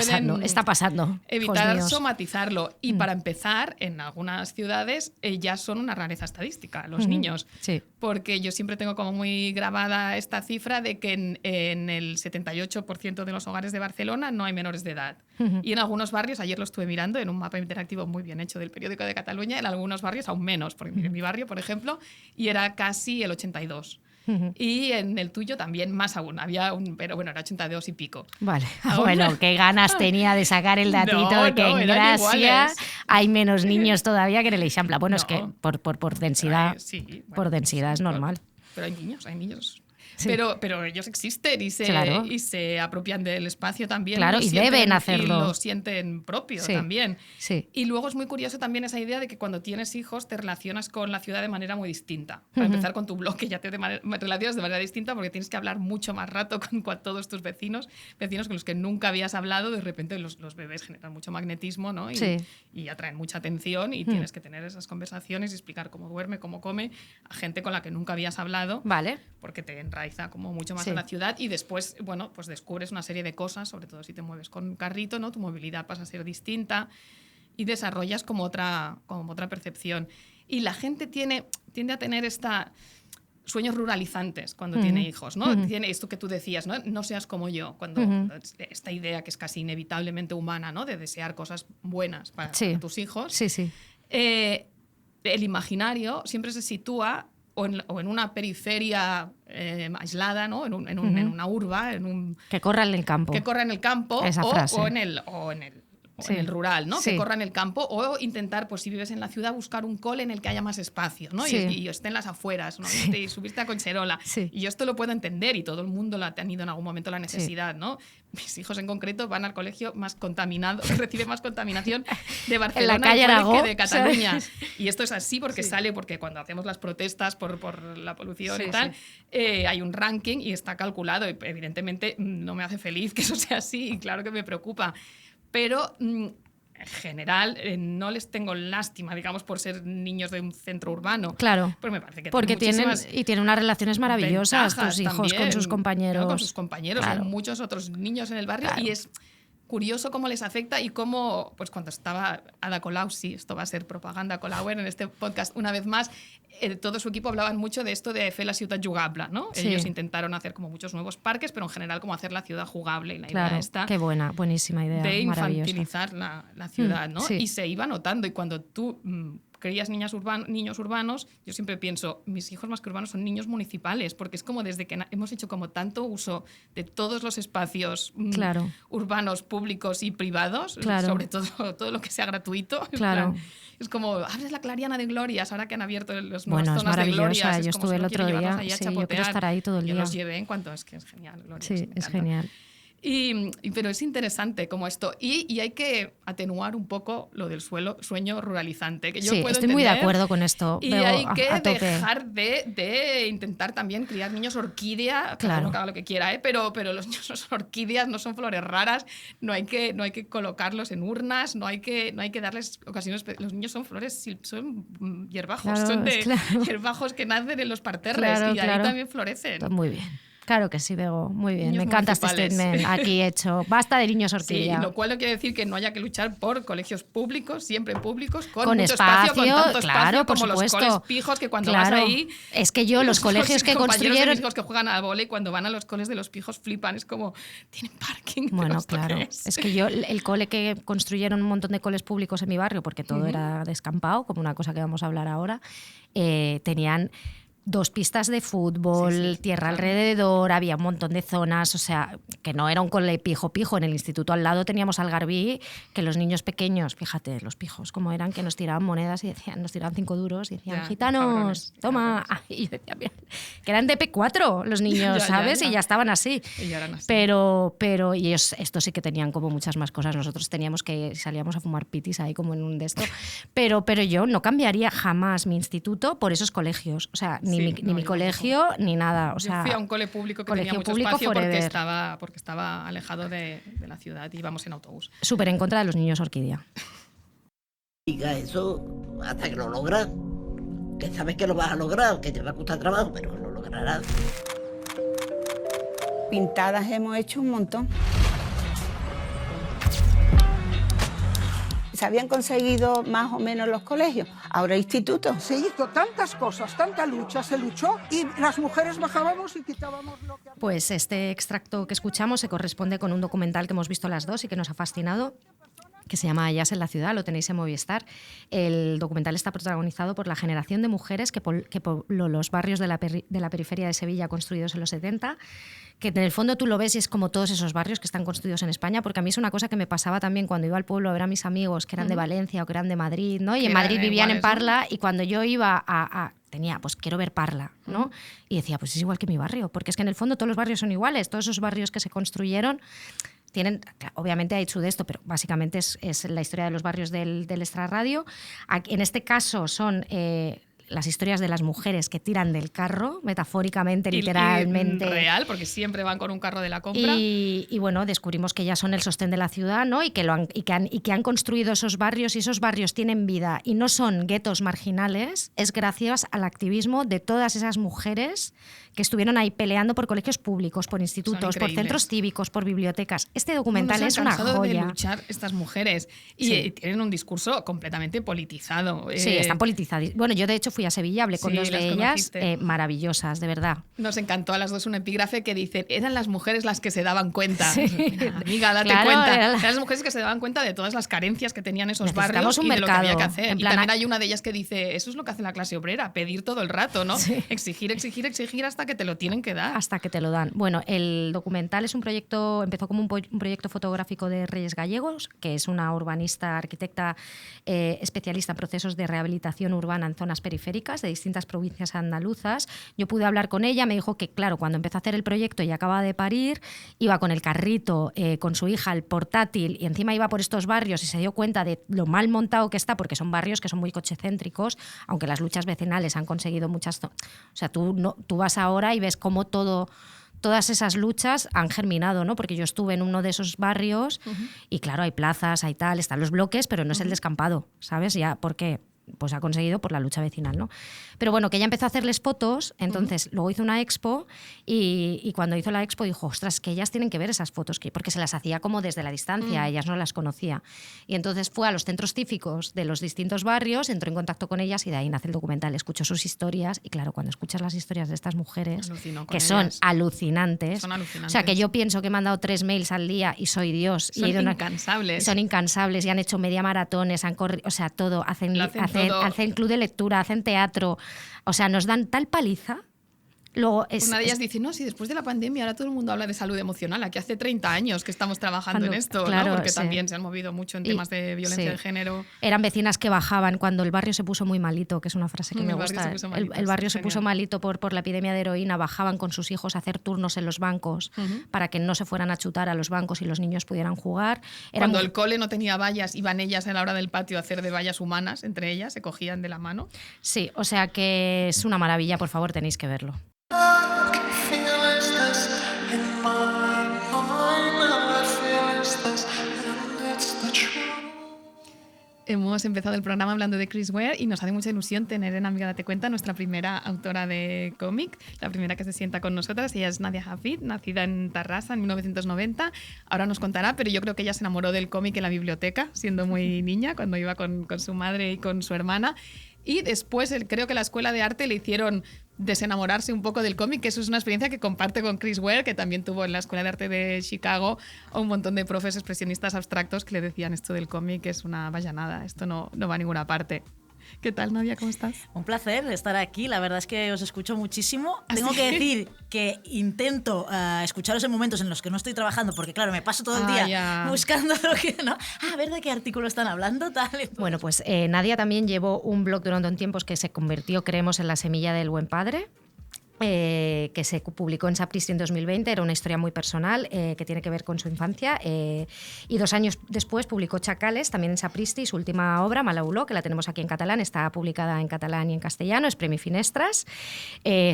pasando. Evitar somatizarlo. Y para empezar, en algunas ciudades ya son una rareza estadística los niños. Sí. Porque yo siempre tengo como muy grabada esta cifra de que en el 78% de los hogares de Barcelona no hay menores de edad. Y en algunos barrios, ayer lo estuve mirando en un mapa interactivo muy bien hecho del Periódico de Cataluña, en algunos barrios aún menos, porque en mi barrio, por ejemplo, y era casi el 82%. Y en el tuyo también más aún, pero bueno, era 82 y pico. Vale, bueno, qué ganas tenía de sacar el datito de que en Gracia hay menos niños todavía que en el Eixample. Bueno, es que por densidad, por densidad es normal. Pero hay niños. Sí. Pero ellos existen y se apropian del espacio también. Claro, y deben hacerlo. Y lo sienten propio también. Sí. Y luego es muy curioso también esa idea de que cuando tienes hijos te relacionas con la ciudad de manera muy distinta. Para empezar con tu bloque ya te relacionas de manera distinta porque tienes que hablar mucho más rato con todos tus vecinos con los que nunca habías hablado. De repente los bebés generan mucho magnetismo, ¿no? Y atraen mucha atención y tienes que tener esas conversaciones y explicar cómo duerme, cómo come a gente con la que nunca habías hablado. Vale. Porque te enraiza como mucho más en la ciudad y después, bueno, pues descubres una serie de cosas, sobre todo si te mueves con un carrito, ¿no? Tu movilidad pasa a ser distinta y desarrollas como otra percepción. Y la gente tiende a tener sueños ruralizantes cuando tiene hijos, ¿no? Tiene esto que tú decías, ¿no? No seas como yo, cuando esta idea que es casi inevitablemente humana, ¿no? De desear cosas buenas para tus hijos. Sí. El imaginario siempre se sitúa o en una periferia aislada, ¿no? en una urba. Que corra en el campo. Que corra en el campo Esa frase. o en el rural, ¿no? Sí. Que corra en el campo o intentar, pues si vives en la ciudad, buscar un cole en el que haya más espacio, ¿no? Y esté en las afueras, ¿no? Y subirte a Collserola. Sí. Y yo esto lo puedo entender y todo el mundo lo ha tenido en algún momento la necesidad, ¿no? Mis hijos en concreto van al colegio más contaminado, reciben más contaminación de Barcelona en la calle Aragó, que de Cataluña. Y esto es así porque porque cuando hacemos las protestas por la polución y tal, hay un ranking y está calculado. Y evidentemente no me hace feliz que eso sea así y claro que me preocupa. Pero en general no les tengo lástima, digamos, por ser niños de un centro urbano. Claro. Pues me parece que porque tienen unas relaciones maravillosas tus hijos también, con sus compañeros. ¿no? Con sus compañeros, claro. Hay muchos otros niños en el barrio Claro. y es curioso cómo les afecta y cómo, pues cuando estaba Ada Colau, sí, esto va a ser propaganda Colau en este podcast una vez más, todo su equipo hablaban mucho de esto de fer la ciutat jugable, ¿no? Sí. Ellos intentaron hacer como muchos nuevos parques, pero en general como hacer la ciudad jugable. Y la Claro, idea está qué buenísima idea, de maravillosa. infantilizar la ciudad, ¿no? Sí. Y se iba notando. Y cuando tú crías niños urbanos, yo siempre pienso, mis hijos más que urbanos son niños municipales, porque es como desde que hemos hecho como tanto uso de todos los espacios Claro. urbanos, públicos y privados, Claro. sobre todo lo que sea gratuito. Claro. Es como, abres la Clariana de Glorias, ahora que han abierto las nuevas Bueno, es zonas de maravillosa. Glorias. Yo estuve el otro día. Sí, yo quiero estar ahí todo el día. Yo los llevé en cuanto es genial, Glorias. Sí, me es encanta. genial. Pero es interesante como esto. Y hay que atenuar un poco lo del sueño ruralizante. Que yo Sí, puedo estoy muy de entender. acuerdo con esto. Y Bego, hay que a tope. dejar de intentar también criar niños orquídea. Cada uno que haga lo que quiera, ¿eh? Pero los niños no son orquídeas, no son flores raras. No hay que colocarlos en urnas, no hay que darles ocasiones. Los niños son flores, son hierbajos, Claro, son de claro. hierbajos que nacen en los parterres Claro, y ahí claro. también florecen. Muy bien. Claro que sí, Bego, muy bien. Niños Me encanta este municipales. statement aquí hecho. Basta de niños Sí, orquídea. lo cual no quiere decir que no haya que luchar por colegios públicos, siempre públicos, con Con mucho espacio, con tanto claro, espacio por como los supuesto. coles pijos que cuando Claro. vas ahí... Es que yo, los colegios que compañeros de construyeron... mis hijos que juegan al vóley, cuando van a los coles de los pijos flipan, es como, tienen parking. pero Bueno, ¿esto claro. qué es? Es que yo, el cole que construyeron un montón de coles públicos en mi barrio, porque todo era descampado, como una cosa que vamos a hablar ahora, tenían 2 pistas de fútbol, Sí, tierra claro. alrededor, había un montón de zonas, o sea, que no era un cole pijo. En el instituto al lado teníamos Algarví, que los niños pequeños, fíjate, los pijos como eran, que nos tiraban monedas y decían, nos tiraban 5 duros y decían, Ya, gitanos, cabrones, toma. Y yo decía, "Mira", que eran de P4 los niños, Ya, ¿sabes? ya. Y ya estaban así. Y ya eran así. Pero y ellos, estos sí que tenían como muchas más cosas. Nosotros salíamos a fumar pitis ahí como en un de esto. Pero yo no cambiaría jamás mi instituto por esos colegios. O sea, ni Sí, mi no, yo colegio ni nada. O sea, Yo fui a un cole público que tenía colegio mucho público espacio forever. porque estaba alejado de la ciudad y íbamos en autobús. súper en contra de los niños orquídea. Diga eso hasta que lo logras. Que sabes que lo vas a lograr, que te va a costar trabajo, pero que lo lograrás. Pintadas hemos hecho un montón. Se habían conseguido más o menos los colegios, ahora institutos. Se hizo tantas cosas, tanta lucha, se luchó y las mujeres bajábamos y quitábamos lo que... Pues este extracto que escuchamos se corresponde con un documental que hemos visto las dos y que nos ha fascinado, que se llama Ellas en la ciudad, lo tenéis en Movistar. El documental está protagonizado por la generación de mujeres que pobló los barrios de la periferia de Sevilla construidos en los 70, que en el fondo tú lo ves y es como todos esos barrios que están construidos en España, porque a mí es una cosa que me pasaba también cuando iba al pueblo a ver a mis amigos que eran de Valencia o que eran de Madrid, ¿no? Y Que en Madrid eran vivían en iguales, ¿no? Parla, y cuando yo iba pues quiero ver Parla, ¿no? Y decía, pues es igual que mi barrio, porque es que en el fondo todos los barrios son iguales, todos esos barrios que se construyeron tienen, obviamente hay hecho de esto, pero básicamente es la historia de los barrios del extrarradio. En este caso son las historias de las mujeres que tiran del carro, metafóricamente, literalmente. Y real, porque siempre van con un carro de la compra. Y bueno, descubrimos que ellas son el sostén de la ciudad, ¿no? Y que han construido esos barrios, y esos barrios tienen vida y no son guetos marginales, es gracias al activismo de todas esas mujeres que estuvieron ahí peleando por colegios públicos, por institutos, por centros cívicos, por bibliotecas. Este documental es una joya. De luchar estas mujeres y, Sí. y tienen un discurso completamente politizado. Sí, están politizadas. Bueno, yo de hecho fui a Sevilla, hablé con Sí, 2 las de ellas, conociste. maravillosas, de verdad. Nos encantó a las dos un epígrafe que dice, eran las mujeres las que se daban cuenta. Sí. Amiga, date Claro, cuenta. era Eran las mujeres que se daban cuenta de todas las carencias que tenían esos Necesitamos barrios un y de lo que había que mercado, hacer. en Y plan, también hay una de ellas que dice, eso es lo que hace la clase obrera, pedir todo el rato, ¿no? Sí. Exigir, exigir, exigir hasta que te lo tienen que dar. Hasta que te lo dan. Bueno, el documental es un proyecto, empezó como un proyecto fotográfico de Reyes Gallegos, que es una urbanista, arquitecta especialista en procesos de rehabilitación urbana en zonas periféricas de distintas provincias andaluzas. Yo pude hablar con ella, me dijo que, claro, cuando empezó a hacer el proyecto y acababa de parir, iba con el carrito, con su hija, el portátil, y encima iba por estos barrios y se dio cuenta de lo mal montado que está, porque son barrios que son muy cochecéntricos, aunque las luchas vecinales han conseguido muchas... O sea, tú vas ahora y ves cómo todas esas luchas han germinado, ¿no? Porque yo estuve en uno de esos barrios y claro, hay plazas, hay tal, están los bloques, pero no es el descampado, ¿sabes? Ya, ¿por qué? Pues ha conseguido por la lucha vecinal, ¿no? Pero bueno, que ella empezó a hacerles fotos, entonces luego hizo una expo y cuando hizo la expo dijo, ostras, que ellas tienen que ver esas fotos, porque se las hacía como desde la distancia, ellas no las conocía. Y entonces fue a los centros cívicos de los distintos barrios, entró en contacto con ellas y de ahí nace el documental, escuchó sus historias y claro, cuando escuchas las historias de estas mujeres, Alucinó con que son ellas. alucinantes, Son alucinantes. o sea, que yo pienso que he mandado 3 mails al día y soy Dios. Son y he ido incansables. Son incansables y han hecho media maratones, han corrido, o sea, todo, hacen Lo hacen todo. club de lectura, hacen teatro, o sea, nos dan tal paliza Luego Una de ellas dice, no, si después de la pandemia ahora todo el mundo habla de salud emocional, aquí hace 30 años que estamos trabajando en esto, claro, ¿no? Porque sí. también se han movido mucho en temas de violencia de género. Eran vecinas que bajaban cuando el barrio se puso muy malito, que es una frase que me gusta. El barrio se puso malito por la epidemia de heroína, bajaban con sus hijos a hacer turnos en los bancos para que no se fueran a chutar a los bancos y los niños pudieran jugar. Cuando el cole no tenía vallas, iban ellas en la hora del patio a hacer de vallas humanas, entre ellas, se cogían de la mano. Sí, o sea que es una maravilla, por favor, tenéis que verlo. Hemos empezado el programa hablando de Chris Ware y nos hace mucha ilusión tener en Amiga Date Cuenta nuestra primera autora de cómic, la primera que se sienta con nosotras. Ella es Nadia Hafid, nacida en Tarrasa en 1990. Ahora nos contará, pero yo creo que ella se enamoró del cómic en la biblioteca, siendo muy niña, cuando iba con su madre y con su hermana. Y después creo que la escuela de arte le hicieron desenamorarse un poco del cómic, que eso es una experiencia que comparte con Chris Ware, que también tuvo en la Escuela de Arte de Chicago a un montón de profes expresionistas abstractos que le decían esto del cómic es una vallanada, esto no va a ninguna parte. ¿Qué tal, Nadia? ¿Cómo estás? Un placer estar aquí. La verdad es que os escucho muchísimo. Tengo que decir que intento escucharos en momentos en los que no estoy trabajando, porque claro, me paso todo el día buscando lo que no. A ver de qué artículo están hablando, tal. Bueno, pues Nadia también llevó un blog durante un tiempo que se convirtió, creemos, en la semilla del buen padre. Que se publicó en Sapristi en 2020, era una historia muy personal que tiene que ver con su infancia y 2 años después publicó Chacales, también en Sapristi, su última obra, Malauló, que la tenemos aquí en catalán, está publicada en catalán y en castellano, es Premi Finestras.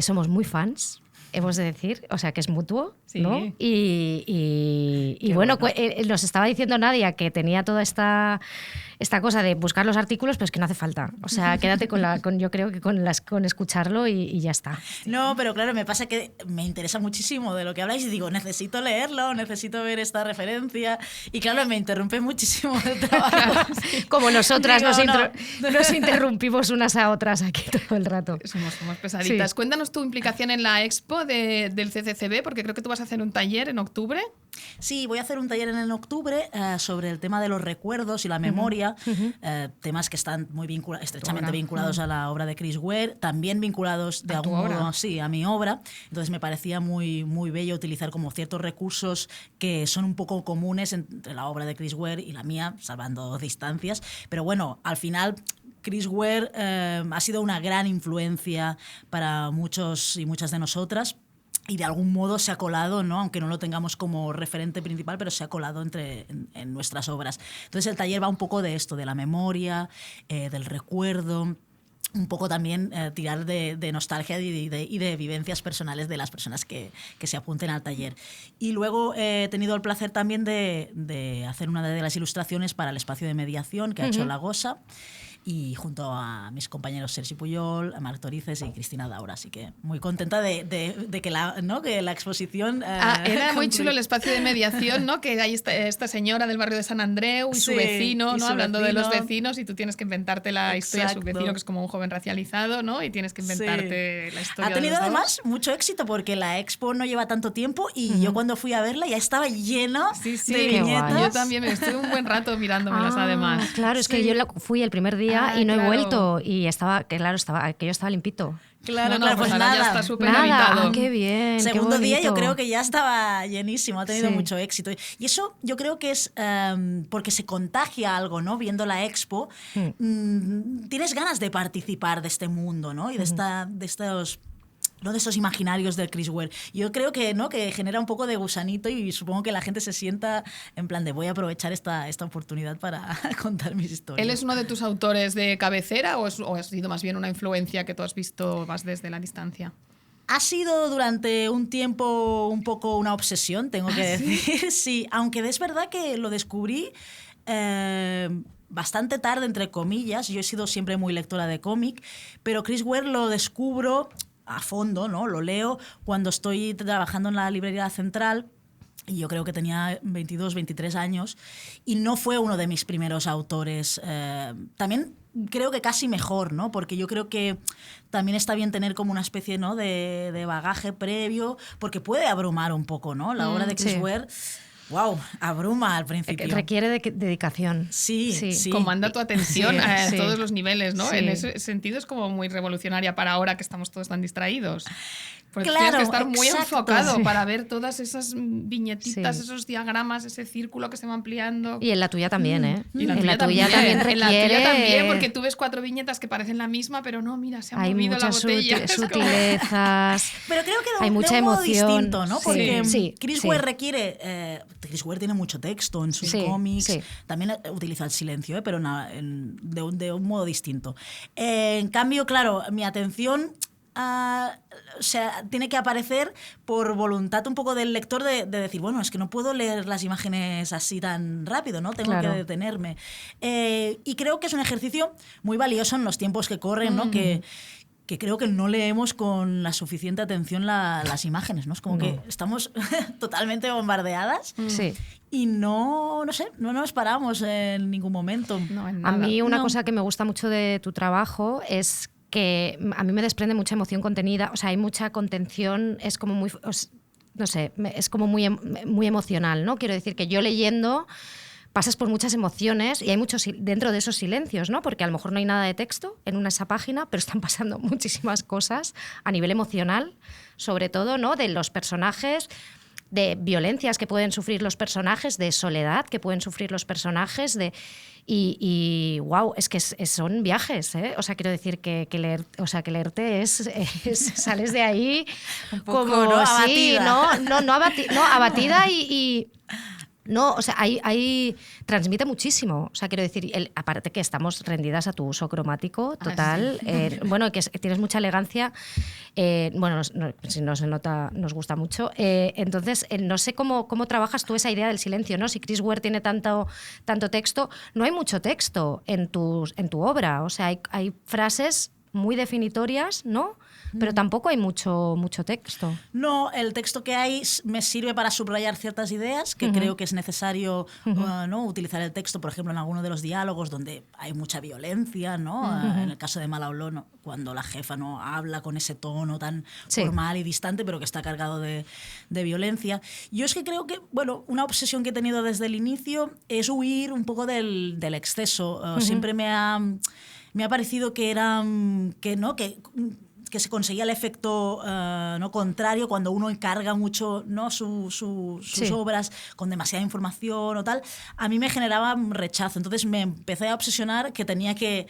Somos muy fans, hemos de decir, o sea que es mutuo, sí. ¿no? Y bueno, nos estaba diciendo Nadia que tenía toda esta cosa de buscar los artículos, pero es que no hace falta. O sea, quédate yo creo que con escucharlo y ya está. No, pero claro, me pasa que me interesa muchísimo de lo que habláis y digo, necesito leerlo, necesito ver esta referencia. Y claro, me interrumpe muchísimo el trabajo. Como nosotras nos interrumpimos unas a otras aquí todo el rato. Somos pesaditas. Sí. Cuéntanos tu implicación en la expo del CCCB, porque creo que tú vas a hacer un taller en octubre. Sí, voy a hacer un taller en octubre sobre el tema de los recuerdos y la memoria, temas que están muy estrechamente vinculados a la obra de Chris Ware, también vinculados de algún modo a mi obra. Entonces me parecía muy, muy bello utilizar como ciertos recursos que son un poco comunes entre la obra de Chris Ware y la mía, salvando distancias. Pero bueno, al final Chris Ware ha sido una gran influencia para muchos y muchas de nosotras. Y de algún modo se ha colado, ¿no? Aunque no lo tengamos como referente principal, pero se ha colado en nuestras obras. Entonces el taller va un poco de esto, de la memoria, del recuerdo, un poco también tirar de nostalgia y de vivencias personales de las personas que se apunten al taller. Y luego he tenido el placer también de hacer una de las ilustraciones para el espacio de mediación que ha hecho La Gosa, y junto a mis compañeros Sergi Puyol, Marc Torices y Cristina Daura. Así que muy contenta de que la exposición... era muy chulo el espacio de mediación, ¿no? Que hay esta señora del barrio de San Andreu y su vecino, ¿no? Hablando de los vecinos, y tú tienes que inventarte la historia de su vecino, que es como un joven racializado, ¿no? Y tienes que inventarte la historia. Ha tenido además mucho éxito porque la expo no lleva tanto tiempo y yo cuando fui a verla ya estaba lleno de viñetas. Yo también me estuve un buen rato mirándomelas además. Claro, es que yo fui el primer día y no he vuelto y aquello estaba limpito. Claro, pues nada, ya está súper habitado. Qué bien. Segundo qué día yo creo que ya estaba llenísimo, ha tenido mucho éxito. Y eso yo creo que es porque se contagia algo, ¿no? Viendo la expo, tienes ganas de participar de este mundo, ¿no? Y de estos... ¿no? De esos imaginarios del Chris Ware. Yo creo que, ¿no? Que genera un poco de gusanito y supongo que la gente se sienta en plan de voy a aprovechar esta oportunidad para contar mis historias. ¿Él es uno de tus autores de cabecera o ha sido más bien una influencia que tú has visto más desde la distancia? Ha sido durante un tiempo un poco una obsesión, tengo que decir. Sí, aunque es verdad que lo descubrí bastante tarde, entre comillas. Yo he sido siempre muy lectora de cómic, pero Chris Ware lo descubro a fondo, ¿no? Lo leo cuando estoy trabajando en la librería central y yo creo que tenía 22, 23 años y no fue uno de mis primeros autores. También creo que casi mejor, ¿no? Porque yo creo que también está bien tener como una especie, ¿no? de bagaje previo, porque puede abrumar un poco, ¿no? La obra de Chris Ware... Wow, abruma al principio. Requiere dedicación. Sí. Comanda tu atención a todos los niveles, ¿no? Sí. En ese sentido es como muy revolucionaria para ahora que estamos todos tan distraídos. Porque Claro, tienes que estar muy exacto. enfocado Sí. para ver todas esas viñetitas, Sí. esos diagramas, ese círculo que se va ampliando. Y en la tuya también, ¿eh? Y en la tuya también requiere... En la tuya también, porque tú ves 4 viñetas que parecen la misma, pero no, mira, se ha hay movido la muchas botella. Es como- sutilezas. Pero creo que hay mucha de un modo emoción. distinto, ¿no? Sí, Porque sí, Chris sí. Ware requiere... Chris Ware tiene mucho texto en sus Sí, cómics. sí. También utiliza el silencio, pero de un modo distinto. En cambio, claro, mi atención... o sea, tiene que aparecer por voluntad un poco del lector de decir, bueno, es que no puedo leer las imágenes así tan rápido, ¿no? Tengo Claro. que detenerme. Y creo que es un ejercicio muy valioso en los tiempos que corren, ¿no? Que creo que no leemos con la suficiente atención las imágenes, ¿no? Es como que estamos totalmente bombardeadas Sí. y no sé, no nos paramos en ningún momento. No, en A nada. mí una No. cosa que me gusta mucho de tu trabajo es que a mí me desprende mucha emoción contenida, o sea, hay mucha contención, es como muy, no sé, es como muy emocional, ¿no? Quiero decir que yo leyendo pasas por muchas emociones y hay muchos dentro de esos silencios, ¿no? Porque a lo mejor no hay nada de texto en esa página, pero están pasando muchísimas cosas a nivel emocional, sobre todo, ¿no? De los personajes, de violencias que pueden sufrir los personajes, de soledad que pueden sufrir los personajes, y wow, es que son viajes, ¿eh? O sea, quiero decir que leerte es sales de ahí Un poco, como ¿no? sí, Abatida. abatida y no, o sea, ahí transmite muchísimo. O sea, quiero decir, aparte que estamos rendidas a tu uso cromático total. sí. Bueno, que tienes mucha elegancia. Bueno, si no se nota, nos gusta mucho. Entonces, no sé cómo trabajas tú esa idea del silencio, ¿no? Si Chris Ware tiene tanto texto, no hay mucho texto en tu obra. O sea, hay frases muy definitorias, ¿no? Pero tampoco hay mucho texto. No, el texto que hay me sirve para subrayar ciertas ideas, que creo que es necesario ¿no? utilizar el texto, por ejemplo, en alguno de los diálogos donde hay mucha violencia, ¿no? En el caso de Malaoló, ¿no? Cuando la jefa no habla con ese tono tan formal y distante, pero que está cargado de violencia. Yo es que creo que, bueno, una obsesión que he tenido desde el inicio es huir un poco del exceso. Siempre me ha parecido que era que se conseguía el efecto no contrario cuando uno encarga mucho, ¿no? sus obras con demasiada información o tal. A mí me generaba rechazo. Entonces me empecé a obsesionar que tenía que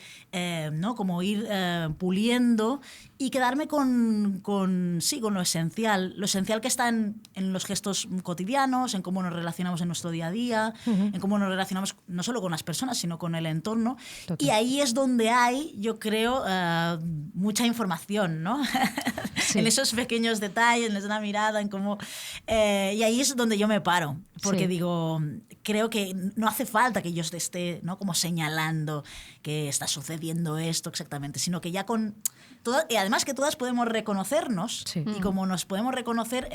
¿no? como ir puliendo y quedarme con lo esencial. Lo esencial que está en los gestos cotidianos, en cómo nos relacionamos en nuestro día a día, en cómo nos relacionamos no solo con las personas, sino con el entorno. Total. Y ahí es donde hay, yo creo, mucha información, ¿no? Sí. En esos pequeños detalles, en esa mirada, en cómo... y ahí es donde yo me paro, porque digo, creo que no hace falta que yo esté, ¿no? como señalando que está sucediendo esto exactamente, sino que ya con... y además que todas podemos reconocernos y como nos podemos reconocer,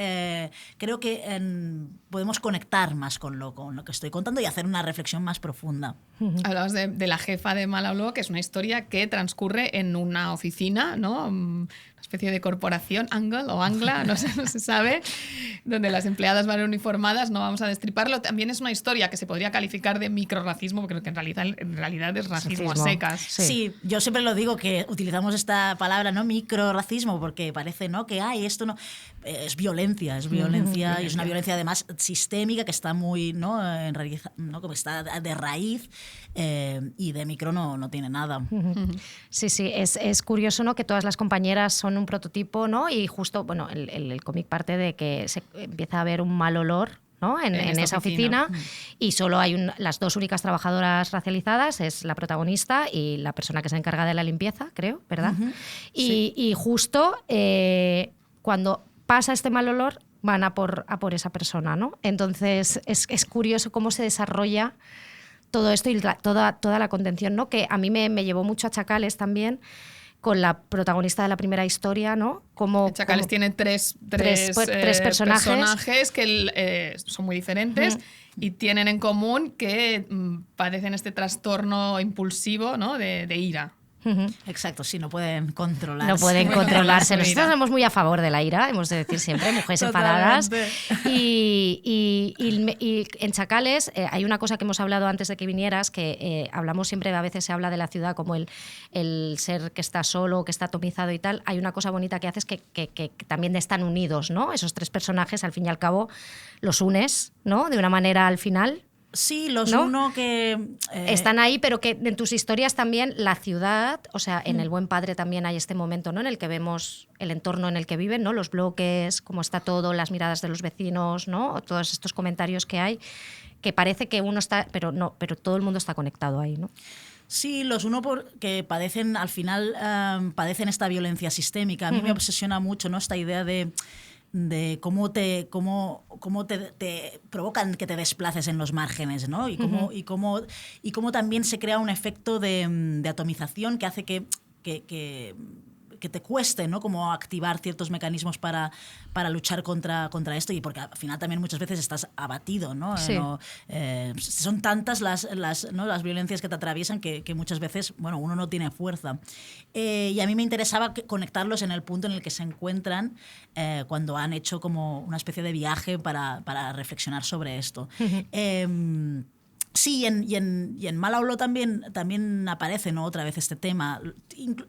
creo que podemos conectar más con lo que estoy contando y hacer una reflexión más profunda. Hablabas de la jefa de Malaoló, que es una historia que transcurre en una oficina, ¿no? Una especie de corporación, Angle o Angla, no se sabe, donde las empleadas van uniformadas, no vamos a destriparlo. También es una historia que se podría calificar de microrracismo, porque en realidad es racismo a secas. Sí, yo siempre lo digo, que utilizamos esta palabra, ¿no? Microrracismo, porque parece, ¿no? que esto no... Es violencia, y es una violencia además sistémica que está muy, ¿no? en raíz, ¿no? como está de raíz, y de micro no tiene nada. Sí, es curioso, ¿no? que todas las compañeras son un prototipo, ¿no? Y justo, bueno, el cómic parte de que se empieza a haber un mal olor, ¿no? en esa oficina y solo hay las dos únicas trabajadoras racializadas, es la protagonista y la persona que se encarga de la limpieza, creo, ¿verdad? Y justo cuando pasa este mal olor van a por esa persona, ¿no? Entonces es curioso cómo se desarrolla todo esto y toda la contención, ¿no? Que a mí me llevó mucho a Chacales también, con la protagonista de la primera historia, ¿no? Chacales tiene tres personajes que son muy diferentes y tienen en común que padecen este trastorno impulsivo, ¿no? de ira. Exacto, sí, no pueden controlarse. No pueden controlarse. Nosotros Nosotros somos muy a favor de la ira, hemos de decir siempre, mujeres enfadadas. Y en Chacales hay una cosa que hemos hablado antes de que vinieras, que hablamos siempre, a veces se habla de la ciudad como el ser que está solo, que está atomizado y tal. Hay una cosa bonita que haces que también están unidos, ¿no? Esos tres personajes, al fin y al cabo, los unes, ¿no? De una manera al final. Sí, los ¿no? uno que... Están ahí, pero que en tus historias también la ciudad, o sea, en El Buen Padre también hay este momento, ¿no? En el que vemos el entorno en el que viven, ¿no? Los bloques, cómo está todo, las miradas de los vecinos, ¿no? Todos estos comentarios que hay, que parece que uno está... Pero no, pero todo el mundo está conectado ahí, ¿no? Sí, los uno que padecen, al final, padecen esta violencia sistémica. A mí me obsesiona mucho, ¿no? Esta idea de cómo te provocan que te desplaces en los márgenes, ¿no? Y cómo también se crea un efecto de atomización que hace que te cueste, ¿no? Como activar ciertos mecanismos para luchar contra esto, y porque al final también muchas veces estás abatido, ¿no? Sí. Son tantas las violencias que te atraviesan que muchas veces, bueno, uno no tiene fuerza. Y a mí me interesaba conectarlos en el punto en el que se encuentran cuando han hecho como una especie de viaje para reflexionar sobre esto. Sí, y en Mala Olor también aparece, ¿no? Otra vez este tema,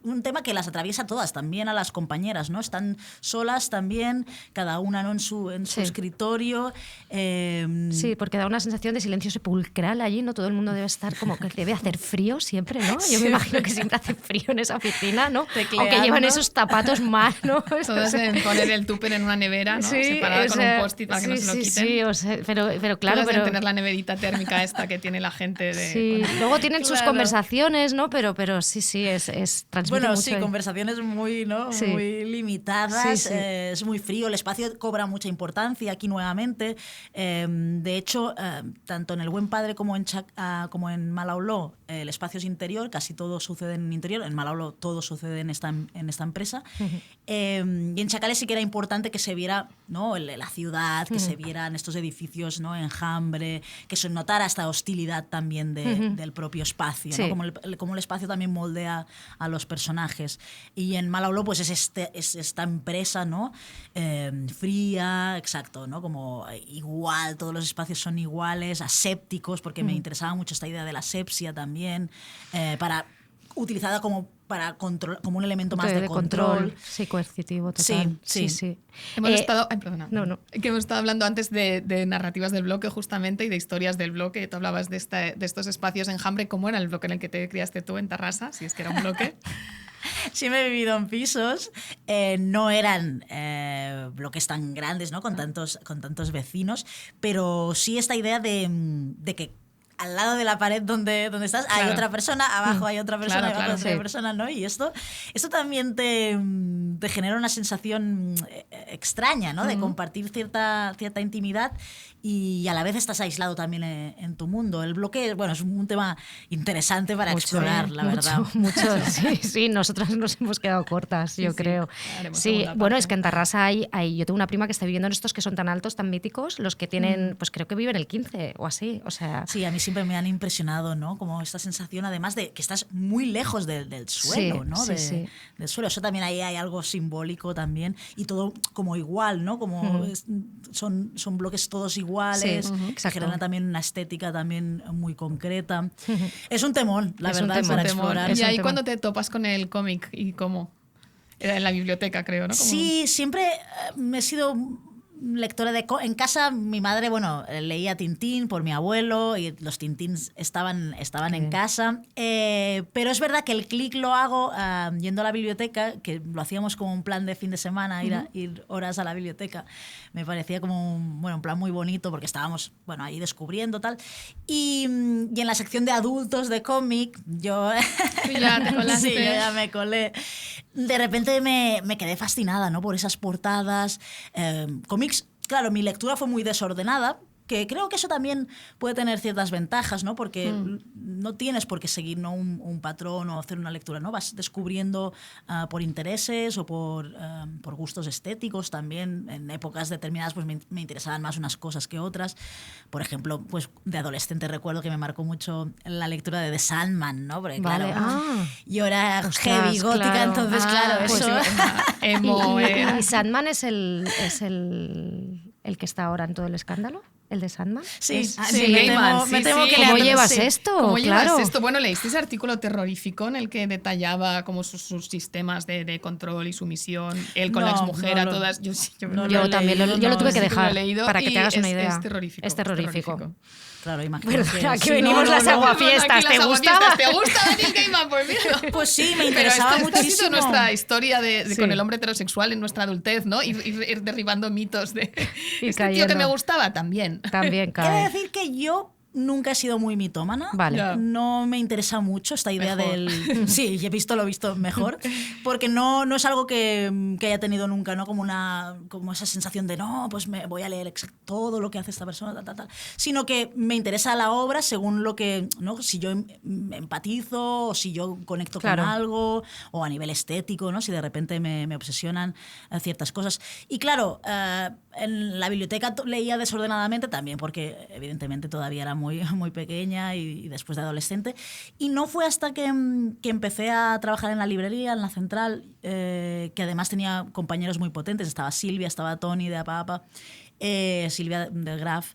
un tema que las atraviesa todas, también a las compañeras, ¿no? Están solas también, cada una, ¿no? en su escritorio. Sí, porque da una sensación de silencio sepulcral allí, ¿no? Todo el mundo debe estar como que debe hacer frío siempre, ¿no? Yo me imagino que siempre hace frío en esa oficina, ¿no? Aunque llevan esos zapatos mal, ¿no? Todos deben poner el tupper en una nevera, ¿no? Sí, separada con un post-it para que no se lo quiten. Sí, o sea, pero claro, Todos deben tener la neverita térmica esta que tiene la gente de... Sí, luego tienen sus conversaciones, ¿no? Pero sí, es transmite bueno, mucho sí, ahí. Conversaciones muy, ¿no? Sí. Muy limitadas, Sí. Es muy frío, el espacio cobra mucha importancia aquí nuevamente. De hecho, tanto en El Buen Padre como en Mala Olor, el espacio es interior, casi todo sucede en interior. En Mala Olor todo sucede en esta empresa. Y en Chacales sí que era importante que se viera, ¿no? la ciudad, que se vieran estos edificios, ¿no? Enjambre, que se notara esta hostilidad también del propio espacio, Sí. ¿no? Como el espacio también moldea a los personajes. Y en Mala Olor pues es esta empresa, ¿no? Fría, exacto, ¿no? Como igual, todos los espacios son iguales, asépticos, porque me interesaba mucho esta idea de la asepsia también, utilizada como un elemento más de control. Sí, coercitivo, total. Sí. Hemos estado... Ay, perdona. No. Que hemos estado hablando antes de narrativas del bloque, justamente, y de historias del bloque. Tú hablabas de estos espacios enjambre. ¿Cómo era el bloque en el que te criaste tú en Tarrasa? Si es que era un bloque. Siempre he vivido en pisos, no eran bloques tan grandes, ¿no? con tantos vecinos, pero sí esta idea de que al lado de la pared donde estás hay otra persona, abajo hay otra persona, abajo hay otra persona, ¿no? Y esto también te genera una sensación extraña, ¿no? De compartir cierta intimidad y a la vez estás aislado también en tu mundo. El bloque, bueno, es un tema interesante para explorar, la verdad. Mucho, sí, nosotras nos hemos quedado cortas, yo creo. Sí, bueno, es que en Tarrasa yo tengo una prima que está viviendo en estos que son tan altos, tan míticos, los que tienen, pues creo que viven el 15 o así, o sea... Sí, a mí siempre me han impresionado, ¿no? Como esta sensación, además de que estás muy lejos del suelo, ¿no? Del suelo. Eso también ahí hay algo simbólico también. Y todo como igual, ¿no? Como son bloques todos iguales. Que generan también una estética también muy concreta. Es un temón, la verdad, para explorar. Y ahí cuando te topas con el cómic y cómo... Era en la biblioteca, creo, ¿no? Sí, siempre me he sido... lectora en casa mi madre, bueno, leía Tintín por mi abuelo y los Tintins estaban en casa, pero es verdad que el clic lo hago yendo a la biblioteca, que lo hacíamos como un plan de fin de semana, ir horas a la biblioteca. Me parecía como un plan muy bonito porque estábamos ahí descubriendo tal, y en la sección de adultos de cómic yo ya te colaste. Sí, yo ya me colé. De repente me quedé fascinada, ¿no? Por esas portadas, cómics. Claro, mi lectura fue muy desordenada que creo que eso también puede tener ciertas ventajas, ¿no? Porque no tienes por qué seguir, ¿no?, un patrón o hacer una lectura, ¿no? Vas descubriendo por intereses o por gustos estéticos también. En épocas determinadas pues me interesaban más unas cosas que otras. Por ejemplo, pues de adolescente recuerdo que me marcó mucho la lectura de The Sandman, ¿no? Porque claro, yo era heavy gótica, claro. Entonces claro, pues eso... Emo, ¿Y Sandman es el que está ahora en todo el escándalo? ¿El de Sandman? Sí, me temo que ¿Cómo llevas esto? ¿Cómo claro. llevas esto? Bueno, leíste ese artículo terrorífico en el que detallaba como sus sistemas de control y sumisión, él con la exmujer a todas. Yo también lo tuve que dejar para que te hagas una idea. Es terrorífico. Es terrorífico. Claro, imagino. Perdona, que venimos las aguafiestas. ¿Te gustaba? ¿Te gusta Neil Gaiman? Pues mira. Pues sí, me interesaba muchísimo. Esta ha sido nuestra historia con el hombre heterosexual en nuestra adultez, ¿no? Ir derribando mitos de este tío que me gustaba también. También cae. He de decir que yo nunca he sido muy mitómana. Vale. No me interesa mucho esta idea del... Sí, he visto lo visto mejor. Porque no es algo que haya tenido nunca, ¿no? Como esa sensación de no, pues me voy a leer todo lo que hace esta persona, tal. Sino que me interesa la obra según lo que... ¿no? Si yo empatizo o si yo conecto con algo o a nivel estético, ¿no? Si de repente me obsesionan ciertas cosas. Y claro, en la biblioteca leía desordenadamente también porque evidentemente todavía era muy pequeña y después de adolescente. Y no fue hasta que empecé a trabajar en la librería, en la central, que además tenía compañeros muy potentes. Estaba Silvia, estaba Tony de APA, Silvia del Graf,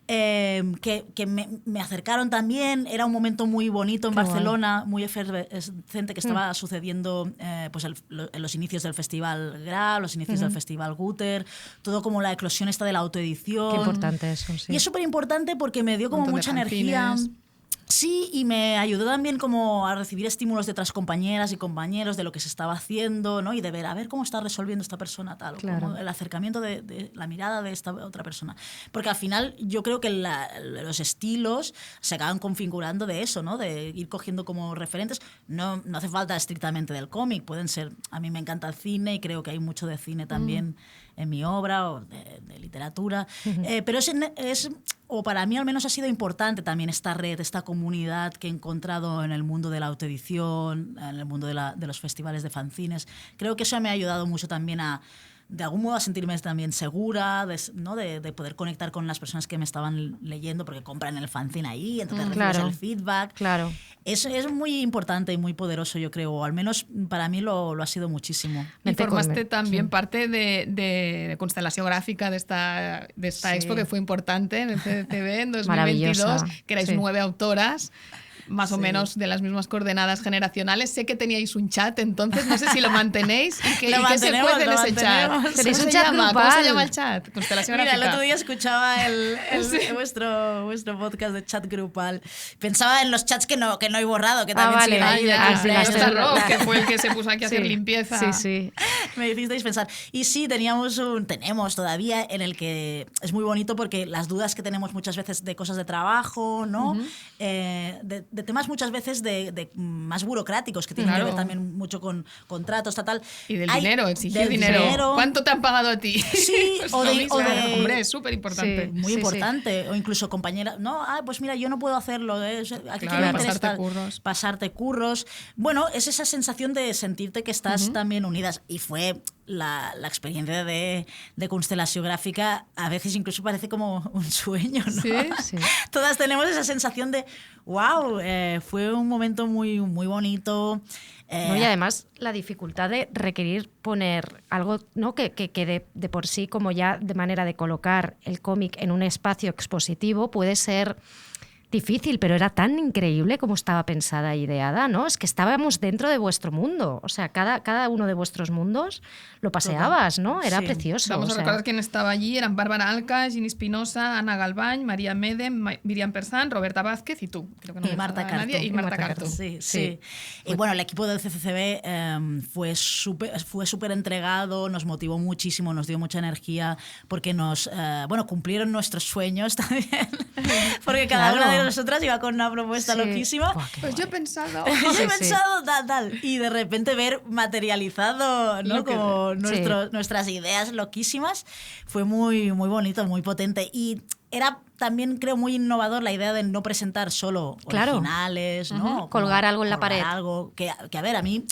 que me acercaron también. Era un momento muy bonito en Barcelona, muy efervescente, que estaba sucediendo pues en los inicios del Festival Graf, los inicios del Festival Guter, todo como la eclosión esta de la autoedición. Qué importante eso, sí. Y es súper importante porque me dio como mucha energía. Sí, y me ayudó también como a recibir estímulos de otras compañeras y compañeros de lo que se estaba haciendo, ¿no? Y de ver, a ver cómo está resolviendo esta persona tal, como el acercamiento de la mirada de esta otra persona. Porque al final yo creo que los estilos se acaban configurando de eso, ¿no? De ir cogiendo como referentes. No hace falta estrictamente del cómic, pueden ser... A mí me encanta el cine y creo que hay mucho de cine también en mi obra o de literatura. Pero o para mí al menos ha sido importante también esta red, esta comunidad que he encontrado en el mundo de la autoedición, en el mundo de los festivales de fanzines. Creo que eso me ha ayudado mucho también de algún modo a sentirme también segura, ¿no? de poder conectar con las personas que me estaban leyendo porque compran el fanzine ahí, entonces recibes el feedback. Claro. Es muy importante y muy poderoso, yo creo, o al menos para mí lo ha sido muchísimo. Y formaste también parte de Constelación Gráfica de esta expo que fue importante en el CDCB en 2022, que erais 9 autoras. Más o menos de las mismas coordenadas generacionales. Sé que teníais un chat, entonces no sé si lo mantenéis y qué se cuece en ese chat. ¿Tenéis un chat grupal? ¿Cómo se llama el chat? Constelación Gráfica. Mira, el otro día escuchaba vuestro podcast de chat grupal. Pensaba en los chats que no he borrado, que también siguen ahí. Que fue el que se puso aquí a hacer limpieza. Sí. Me hicisteis pensar. Y sí, tenemos todavía en el que es muy bonito porque las dudas que tenemos muchas veces de cosas de trabajo, ¿no? De temas muchas veces de más burocráticos que tienen que ver también mucho con contratos, tal. Y del dinero, exigir dinero. ¿Cuánto te han pagado a ti? Sí, o de hombre, es súper importante. Sí, muy importante. O incluso compañera, no, pues mira, yo no puedo hacerlo. Aquí pasarte curros. Bueno, es esa sensación de sentirte que estás también unidas. Y fue la experiencia de Constelación Gráfica, a veces incluso parece como un sueño, ¿no? Sí. Todas tenemos esa sensación de wow, fue un momento muy, muy bonito. Y además la dificultad de requerir poner algo, ¿no? que de por sí, como ya de manera de colocar el cómic en un espacio expositivo, puede ser difícil, pero era tan increíble como estaba pensada e ideada, ¿no? Es que estábamos dentro de vuestro mundo, o sea, cada uno de vuestros mundos lo paseabas, ¿no? Era precioso. Vamos a recordar quién estaba allí, eran Bárbara Alca, Ginny Espinosa, Ana Galván, María Medem, Miriam Persán, Roberta Vázquez y tú. Creo que no y Marta Carto. Y Marta Carto. Sí. Y bueno, el equipo del CCCB fue súper entregado, nos motivó muchísimo, nos dio mucha energía porque cumplieron nuestros sueños también, porque cada una de de nosotras iba con una propuesta loquísima. Pues yo he pensado... tal. Y de repente ver materializado, ¿no? Como nuestras ideas loquísimas, fue muy, muy bonito, muy potente. Y era también, creo, muy innovador la idea de no presentar solo originales, ¿no? Colgar algo en la pared. Algo que, a ver, a mí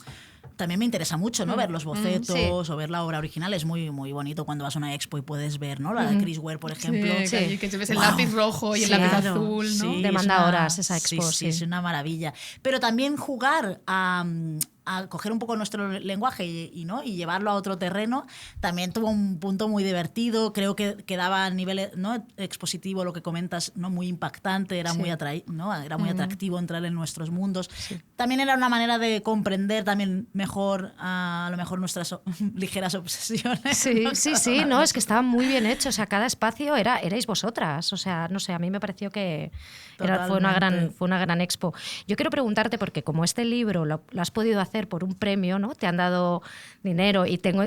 también me interesa mucho, ¿no? Ver los bocetos o ver la obra original. Es muy, muy bonito cuando vas a una expo y puedes ver, ¿no? La de Chris Ware, por ejemplo. Sí, que ves el lápiz rojo y el lápiz azul, ¿no? Sí, demanda horas esa expo. Sí, es una maravilla. Pero también jugar a coger un poco nuestro lenguaje y llevarlo a otro terreno, también tuvo un punto muy divertido. Creo que daba a nivel, ¿no?, expositivo lo que comentas, ¿no?, muy impactante, era muy era muy atractivo entrar en nuestros mundos. También era una manera de comprender también mejor a lo mejor nuestras ligeras obsesiones. Sí, no, es que estaba muy bien hecho, o sea, cada espacio erais vosotras, o sea, no sé, a mí me pareció que fue una gran expo. Yo quiero preguntarte, porque como este libro lo has podido hacer por un premio, ¿no? Te han dado dinero y tengo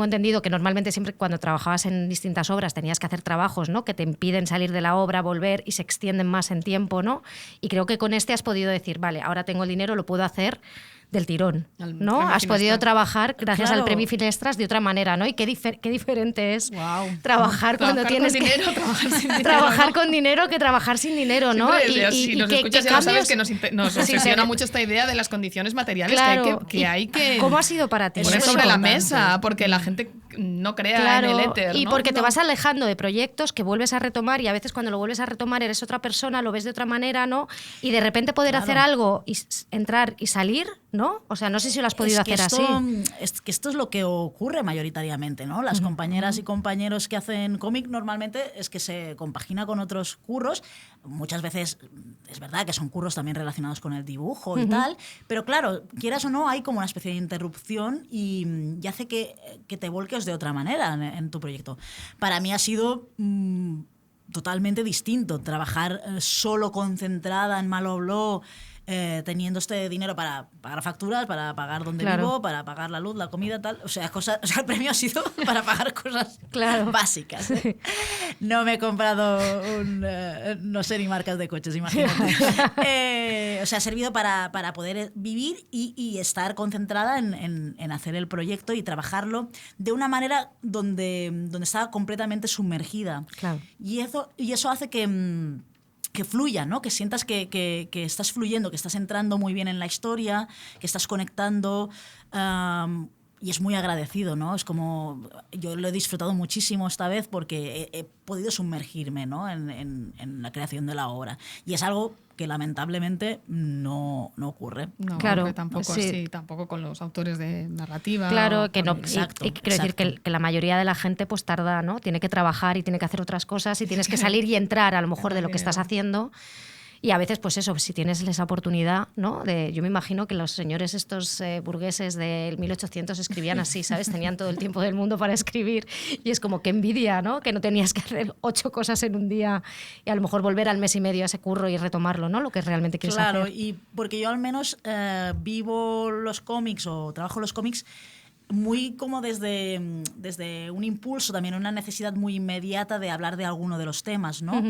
entendido que normalmente siempre cuando trabajabas en distintas obras tenías que hacer trabajos, ¿no?, que te impiden salir de la obra, volver y se extienden más en tiempo, ¿no? Y creo que con este has podido decir, vale, ahora tengo el dinero, lo puedo hacer del tirón, ¿no? Has podido trabajar gracias al Premio Finestras de otra manera, ¿no? Y qué diferente es trabajar cuando tienes dinero, trabajar con dinero que trabajar sin dinero, ¿no? Si nos escuchas ya sabes que nos obsesiona mucho esta idea de las condiciones materiales que hay que ¿Cómo ha sido para ti? poner sobre la mesa, porque la gente no crea en el éter, ¿no? Y porque te vas alejando de proyectos que vuelves a retomar, y a veces cuando lo vuelves a retomar eres otra persona, lo ves de otra manera, ¿no? Y de repente poder hacer algo y entrar y salir, ¿no? O sea, no sé si lo has podido hacer así. Es que esto es lo que ocurre mayoritariamente, ¿no? Las compañeras y compañeros que hacen cómic normalmente es que se compagina con otros curros. Muchas veces es verdad que son curros también relacionados con el dibujo y tal, pero claro, quieras o no, hay como una especie de interrupción y hace que te volques de otra manera en tu proyecto. Para mí ha sido totalmente distinto trabajar solo concentrada en Malo Obló, teniendo este dinero para pagar facturas, para pagar donde vivo, para pagar la luz, la comida, tal. O sea, el premio ha sido para pagar cosas básicas. No me he comprado no sé ni marcas de coches, imagínate. O sea, ha servido para poder vivir y estar concentrada en hacer el proyecto y trabajarlo de una manera donde estaba completamente sumergida. Claro. Y eso hace que fluya, ¿no? Que sientas que estás fluyendo, que estás entrando muy bien en la historia, que estás conectando, y es muy agradecido, ¿no? Es como, yo lo he disfrutado muchísimo esta vez porque he podido sumergirme, ¿no?, en la creación de la obra. Y es algo que lamentablemente no ocurre. No, claro, tampoco con los autores de narrativa. Claro, que no. Exacto, y quiero decir que la mayoría de la gente pues tarda, ¿no? Tiene que trabajar y tiene que hacer otras cosas y tienes que salir y entrar a lo mejor de lo que estás haciendo. Y a veces, pues eso, si tienes esa oportunidad, ¿no? Yo me imagino que los señores estos burgueses del 1800 escribían así, ¿sabes? Tenían todo el tiempo del mundo para escribir y es como que envidia, ¿no? Que no tenías que hacer 8 cosas en un día y a lo mejor volver al mes y medio a ese curro y retomarlo, ¿no? Lo que realmente quieres hacer. Claro, y porque yo al menos vivo los cómics o trabajo los cómics muy como desde un impulso, también una necesidad muy inmediata de hablar de alguno de los temas, ¿no?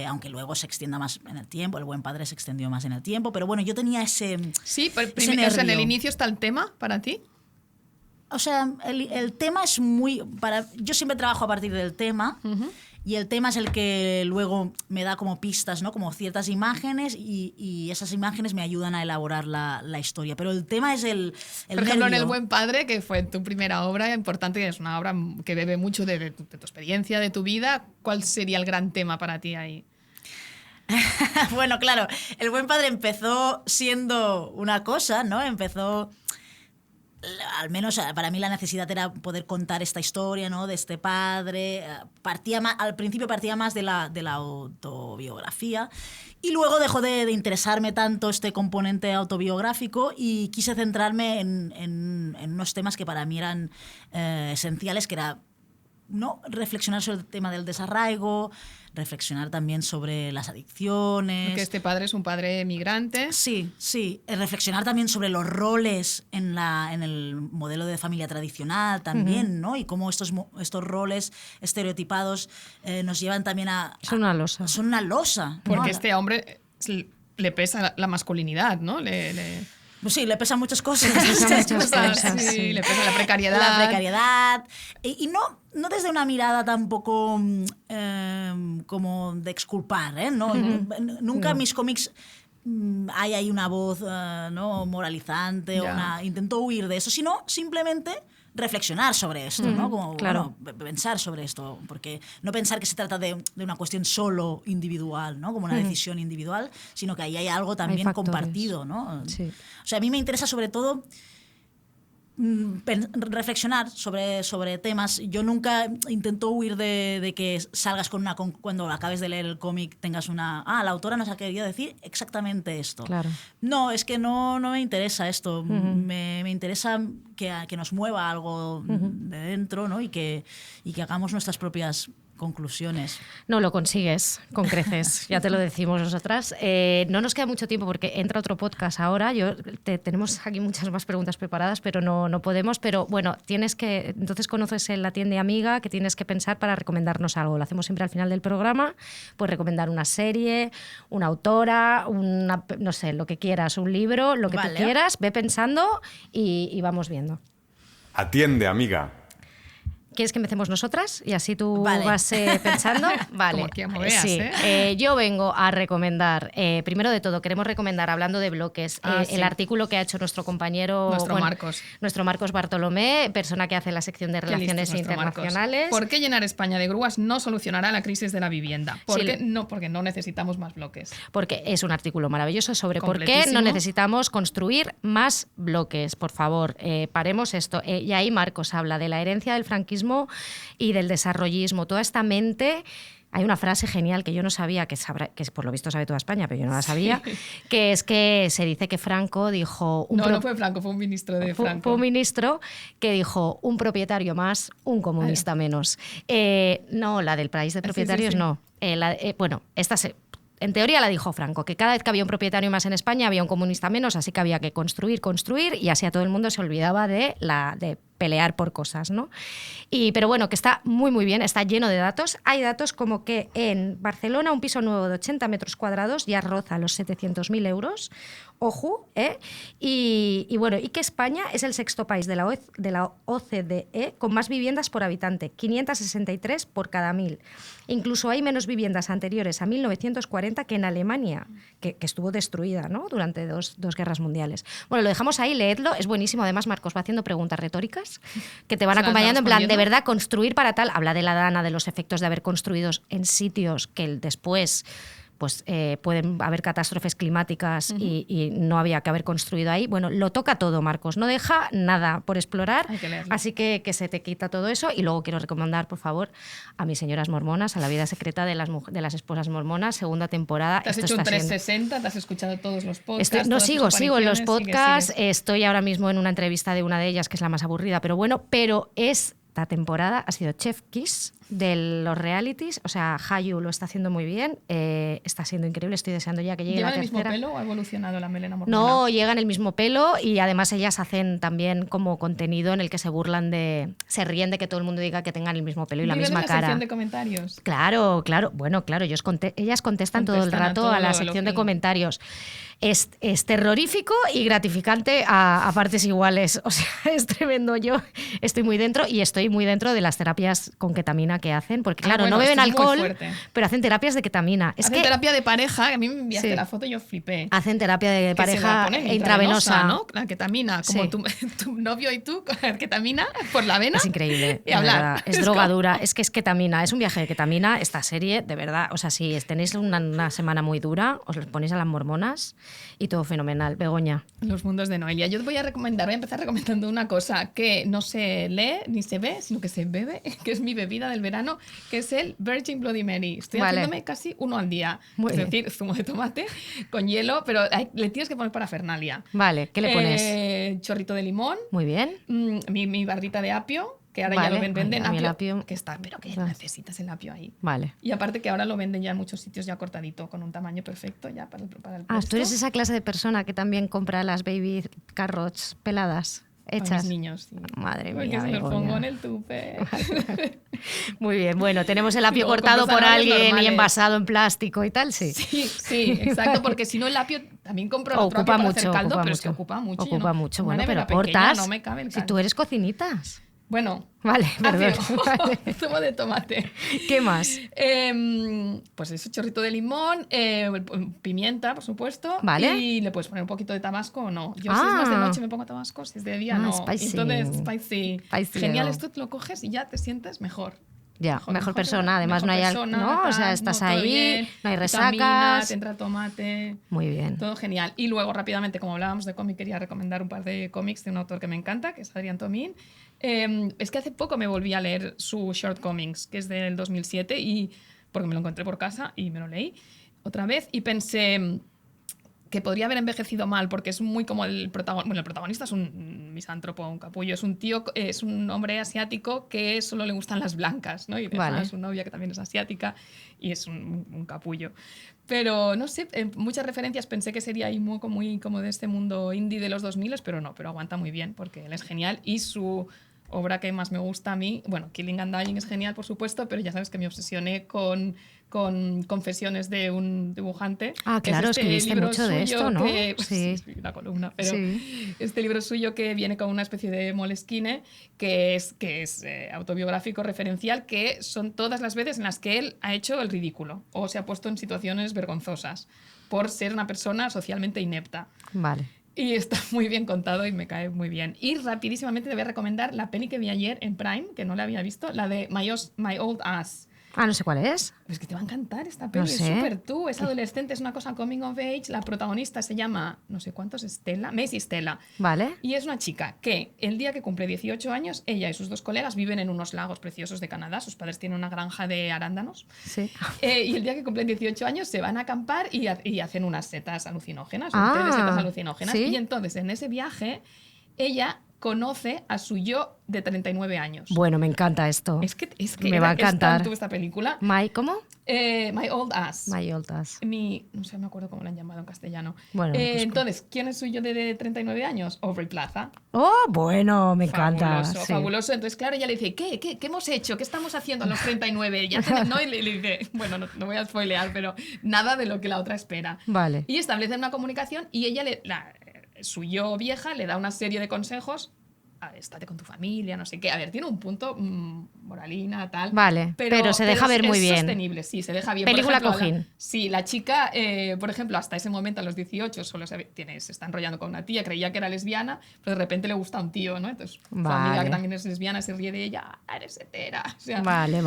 Aunque luego se extienda más en el tiempo, El Buen Padre se extendió más en el tiempo, pero bueno, yo tenía ese o sea, en el inicio está el tema para ti. O sea, el tema es muy... yo siempre trabajo a partir del tema, y el tema es el que luego me da como pistas, ¿no? Como ciertas imágenes, y esas imágenes me ayudan a elaborar la historia. Pero el tema es el Por ejemplo, en El Buen Padre, que fue tu primera obra importante, que es una obra que bebe mucho de tu experiencia, de tu vida, ¿cuál sería el gran tema para ti ahí? Bueno, claro, El Buen Padre empezó siendo una cosa, ¿no? Empezó... Al menos para mí la necesidad era poder contar esta historia, ¿no?, de este padre. Al principio partía más de la autobiografía y luego dejó de interesarme tanto este componente autobiográfico y quise centrarme en unos temas que para mí eran esenciales, que era ¿no? Reflexionar sobre el tema del desarraigo, reflexionar también sobre las adicciones. Porque este padre es un padre migrante. Sí, sí. Reflexionar también sobre los roles en el modelo de familia tradicional también, ¿no? Y cómo estos roles estereotipados nos llevan también a... Son una losa. Son una losa. Porque ¿no? este hombre le pesa la masculinidad, ¿no? Pues sí, le pesan muchas cosas. Sí, le pesa la precariedad. La precariedad. Y no desde una mirada tampoco como de exculpar, ¿eh? Nunca en mis cómics hay ahí una voz ¿no? moralizante, intento huir de eso, sino simplemente reflexionar sobre esto, ¿no? Como, claro. bueno, pensar sobre esto, porque no pensar que se trata de una cuestión solo individual, ¿no? Como una decisión individual, sino que ahí hay algo también compartido, ¿no? Sí. O sea, a mí me interesa sobre todo reflexionar sobre temas. Yo nunca intento huir de que salgas con cuando acabes de leer el cómic tengas una... la autora nos ha querido decir exactamente esto. Claro. No, es que no me interesa esto. Me interesa que nos mueva algo de dentro, ¿no? y que hagamos nuestras propias conclusiones. No, lo consigues con creces, ya te lo decimos nosotras. No nos queda mucho tiempo porque entra otro podcast ahora. Tenemos aquí muchas más preguntas preparadas, pero no podemos. Pero bueno, entonces conoces la tienda amiga que tienes que pensar para recomendarnos algo. Lo hacemos siempre al final del programa. Puedes recomendar una serie, una autora, no sé, lo que quieras, un libro, lo que tú quieras. Ve pensando y vamos viendo. Atiende, amiga. ¿Quieres que empecemos nosotras? Y así tú vas pensando. Vale. Como veas, sí. Yo vengo a recomendar, primero de todo, queremos recomendar, hablando de bloques, el artículo que ha hecho nuestro compañero... Nuestro Marcos Bartolomé, persona que hace la sección de Relaciones Internacionales. ¿Por qué llenar España de grúas no solucionará la crisis de la vivienda? Porque no necesitamos más bloques. Porque es un artículo maravilloso sobre por qué no necesitamos construir más bloques. Por favor, paremos esto. Y ahí Marcos habla de la herencia del franquismo y del desarrollismo, toda esta mente. Hay una frase genial que yo no sabía, que por lo visto sabe toda España, pero yo no la sabía, que es que se dice que Franco dijo... No fue Franco, fue un ministro de Franco. Fue un ministro que dijo, un propietario más, un comunista menos. No, la del país de propietarios no. Bueno, en teoría la dijo Franco, que cada vez que había un propietario más en España había un comunista menos, así que había que construir, y así a todo el mundo se olvidaba de pelear por cosas, ¿no? Pero bueno, que está muy, muy bien, está lleno de datos. Hay datos como que en Barcelona un piso nuevo de 80 metros cuadrados ya roza los 700.000 euros. Ojo, y bueno, y que España es el sexto país de la OCDE con más viviendas por habitante, 563 por cada 1.000. Incluso hay menos viviendas anteriores a 1940 que en Alemania, que estuvo destruida, ¿no? Durante dos guerras mundiales. Bueno, lo dejamos ahí, leedlo, es buenísimo. Además, Marcos va haciendo preguntas retóricas que te van acompañando, en plan, de verdad, construir para tal. Habla de la Dana, de los efectos de haber construido en sitios que después... pues pueden haber catástrofes climáticas y no había que haber construido ahí. Bueno, lo toca todo, Marcos. No deja nada por explorar. Así que se te quita todo eso. Y luego quiero recomendar, por favor, a Mis señoras mormonas, a la vida secreta de las esposas mormonas, segunda temporada. ¿Te has hecho un 360? ¿Te has escuchado todos los podcasts? Sigo en los podcasts. Estoy ahora mismo en una entrevista de una de ellas, que es la más aburrida, pero bueno, esta temporada ha sido Chef Kiss de los realities, o sea, Hayu lo está haciendo muy bien, está siendo increíble, estoy deseando ya que llegue la tercera. ¿Llevan el mismo pelo o ha evolucionado la melena mormona? No, llegan el mismo pelo y además ellas hacen también como contenido en el que se se ríen de que todo el mundo diga que tengan el mismo pelo y la misma cara. ¿Sección de comentarios? Claro, bueno, claro, ellas contestan todo el rato a la sección de comentarios. Es terrorífico y gratificante a partes iguales, o sea, es tremendo. Yo estoy muy dentro y estoy muy dentro de las terapias con ketamina que hacen, porque claro, no beben alcohol, pero hacen terapias de ketamina. Hacen terapia de pareja, a mí me enviaste la foto y yo flipé. Hacen terapia de pareja intravenosa, ¿no? La ketamina, como tu novio y tú con la ketamina por la vena. Es increíble, y hablar. Es drogadura, es que es ketamina, es un viaje de ketamina, esta serie, de verdad. O sea, si tenéis una semana muy dura, os ponéis a las mormonas y todo fenomenal. Begoña. Los mundos de Noelia. Yo voy a empezar recomendando una cosa que no se lee ni se ve, sino que se bebe, que es mi bebida del verano, que es el Virgin Bloody Mary. Estoy haciéndome casi uno al día. Decir, zumo de tomate con hielo, pero le tienes que poner parafernalia. Vale, ¿qué le pones? Chorrito de limón. Muy bien. Mi barrita de apio. que ahora ya Vale, lo venden a mí el apio, apio- que está, pero que necesitas el apio ahí. Vale. Y aparte que ahora lo venden ya en muchos sitios ya cortadito, con un tamaño perfecto ya para el puesto. Tú eres esa clase de persona que también compra las baby carrots peladas, Para hechas. mis niños, sí. Madre Porque mía, se los Begoña. pongo en el tupper. Muy bien, bueno, tenemos el apio Luego cortado compro por zanahorias alguien y normales. envasado en plástico y tal, sí. Sí, exacto, porque si no el apio también compro el otro Ocupa apio para mucho, hacer caldo, ocupa pero es que mucho. ocupa mucho. Ocupa mucho, Una bueno, pero nevera pequeña, cortas. no me cabe el Si caldo. tú eres cocinitas. Bueno, Vale, perdón. apio, zumo de tomate. ¿Qué más? Pues eso, chorrito de limón, pimienta, por supuesto. Vale. Y le puedes poner un poquito de tabasco o no. Yo si es más de noche me pongo tabasco, si es de día no. Spicy. Entonces, spicy. Spicy, Genial, Bego. esto te lo coges y ya te sientes mejor. Ya, mejor persona. Además, mejor no hay. persona, No, o sea, tal, estás todo ahí, bien, no hay vitamina, resacas. te entra tomate. Muy bien. Todo genial. Y luego, rápidamente, como hablábamos de cómic, quería recomendar un par de cómics de un autor que me encanta, que es Adrián Tomín. Es que hace poco me volví a leer su Short Comics, que es del 2007, y, porque me lo encontré por casa y me lo leí otra vez y pensé que podría haber envejecido mal porque es muy como el protagonista. Bueno, el protagonista es un misántropo, un capullo, es un tío, es un hombre asiático que solo le gustan las blancas, ¿no? Y deja Vale. a su novia que también es asiática y es un capullo. Pero no sé, muchas referencias pensé que sería ahí muy como de este mundo indie de los 2000, pero no, pero aguanta muy bien porque él es genial y su obra que más me gusta a mí, bueno, Killing and Dying es genial, por supuesto, pero ya sabes que me obsesioné con Confesiones de un dibujante. Ah, que es claro, este escribiste libro mucho de suyo esto, ¿no? que- Sí. sí, una columna, pero Sí. este libro suyo que viene con una especie de Moleskine, que es autobiográfico, referencial, que son todas las veces en las que él ha hecho el ridículo o se ha puesto en situaciones vergonzosas por ser una persona socialmente inepta. Vale. Y está muy bien contado y me cae muy bien. Y rapidísimamente te voy a recomendar la peli que vi ayer en Prime, que no la había visto, la de My Old Ass. Ah, no sé cuál es. Es que te va a encantar esta peli, No es sé. súper tú, es adolescente, es una cosa coming of age. La protagonista se llama, no sé cuántos, Macy Stella. Vale. Y es una chica que el día que cumple 18 años, ella y sus dos colegas viven en unos lagos preciosos de Canadá. Sus padres tienen una granja de arándanos. Sí. Y el día que cumplen 18 años se van a acampar y hacen unas setas alucinógenas, un Ah, té de setas alucinógenas. ¿sí? Y entonces en ese viaje ella conoce a su yo de 39 años. Bueno, me encanta esto. Es que me va a es tan encantar. tú esta película. ¿Cómo? My Old Ass. My Old Ass. No sé, me acuerdo cómo la han llamado en castellano. Bueno, pues entonces, ¿quién es su yo de 39 años? Aubrey Plaza. Oh, bueno, me encanta. Fabuloso, sí. fabuloso. Entonces, claro, ella le dice, ¿qué hemos hecho? ¿Qué estamos haciendo a los 39? ¿No? Y le dice, bueno, no voy a spoilear, pero nada de lo que la otra espera. Vale. Y establecen una comunicación y ella, su yo vieja, le da una serie de consejos. Estate con tu familia, no sé qué. A ver, tiene un punto moralina, tal. Vale, pero se deja ver muy bien. Es sostenible, sí, se deja bien. Película Por ejemplo, cojín. sí, la chica, por ejemplo, hasta ese momento, a los 18, solo se está enrollando con una tía, creía que era lesbiana, pero de repente le gusta a un tío, ¿no? Entonces, su amiga, Vale. que también es lesbiana, se ríe de ella, eres hetera. O sea, Vale.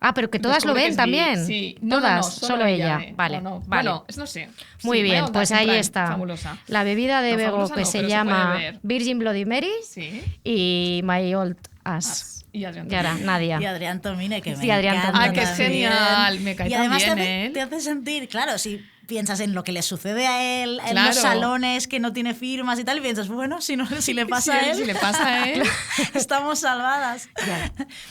Ah, pero que todas lo descubre que ven es bi. también. Sí. Todas, solo ella. ¿eh? Vale, No. vale. Bueno, no sé. Muy Sí, bien, My Old pues Ass en ahí Prime, está. Fabulosa. La bebida de No, Bego fabulosa que no, se pero se llama puede ver. Virgin Bloody Mary Sí. y My Old Ass. Y Adrián Y ahora, Tomine. Nadia. Y Adrián Tomine, que Sí, me Adrián encanta. Tomine. Ah, qué también. genial, me cae Y además tan te bien, hace, ¿eh? te hace sentir, claro, si piensas en lo que le sucede a él, en Claro. los salones que no tiene firmas y tal, y piensas, bueno, si le pasa a él, Si le pasa a él. estamos salvadas.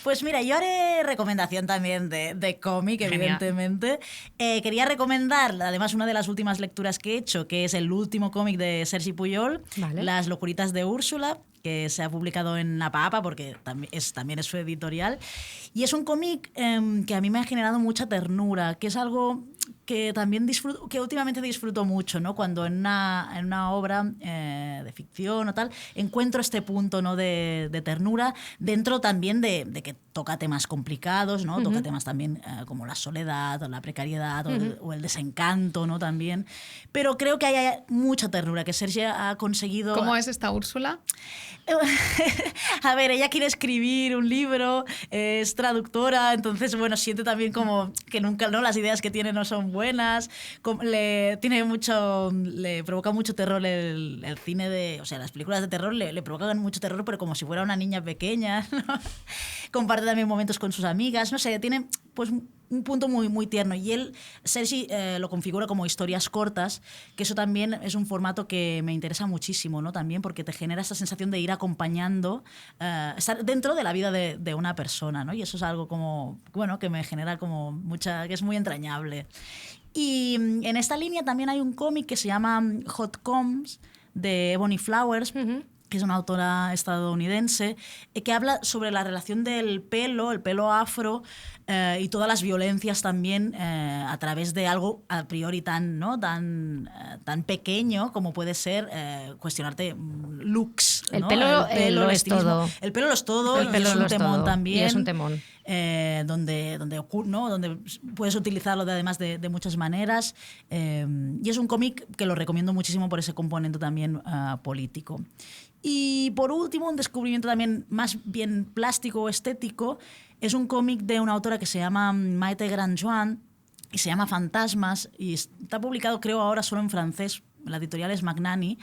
Pues mira, yo haré recomendación también de cómic, Genial. evidentemente. Quería recomendar, además, una de las últimas lecturas que he hecho, que es el último cómic de Sergi Puyol, Vale. Las locuritas de Úrsula, que se ha publicado en Napapa, porque también es su editorial. Y es un cómic que a mí me ha generado mucha ternura, que es algo que también que últimamente disfruto mucho, ¿no? Cuando en una obra de ficción o tal encuentro este punto, ¿no? de ternura, dentro también de que toca temas complicados, ¿no? Toca temas también como la soledad o la precariedad o el desencanto, ¿no? También. Pero creo que hay mucha ternura, que Sergi ha conseguido... ¿Cómo es esta Úrsula? A ver, ella quiere escribir un libro, es traductora, entonces, bueno, siente también como que nunca, ¿no? Las ideas que tiene no son buenas, le provoca mucho terror el cine o sea, las películas de terror le provocan mucho terror, pero como si fuera una niña pequeña, ¿no? Comparte también momentos con sus amigas, no sé, tiene pues un punto muy, muy tierno. Y él, Sergi, lo configura como historias cortas, que eso también es un formato que me interesa muchísimo, ¿no? También porque te genera esa sensación de ir acompañando, estar dentro de la vida de una persona, ¿no? Y eso es algo como, bueno, que me genera como que es muy entrañable. Y en esta línea también hay un cómic que se llama Hot Combs, de Ebony Flowers, que es una autora estadounidense, que habla sobre la relación del pelo, el pelo afro, y todas las violencias también a través de algo a priori tan pequeño como puede ser cuestionarte looks, ¿no? El pelo lo es todo. El pelo lo es todo, y es un temón también. Y es un temón. Donde puedes utilizarlo además de muchas maneras. Y es un cómic que lo recomiendo muchísimo por ese componente también político. Y por último, un descubrimiento también más bien plástico o estético, es un cómic de una autora que se llama Maite Grandjoan y se llama Fantasmas, y está publicado creo ahora solo en francés, la editorial es Magnani,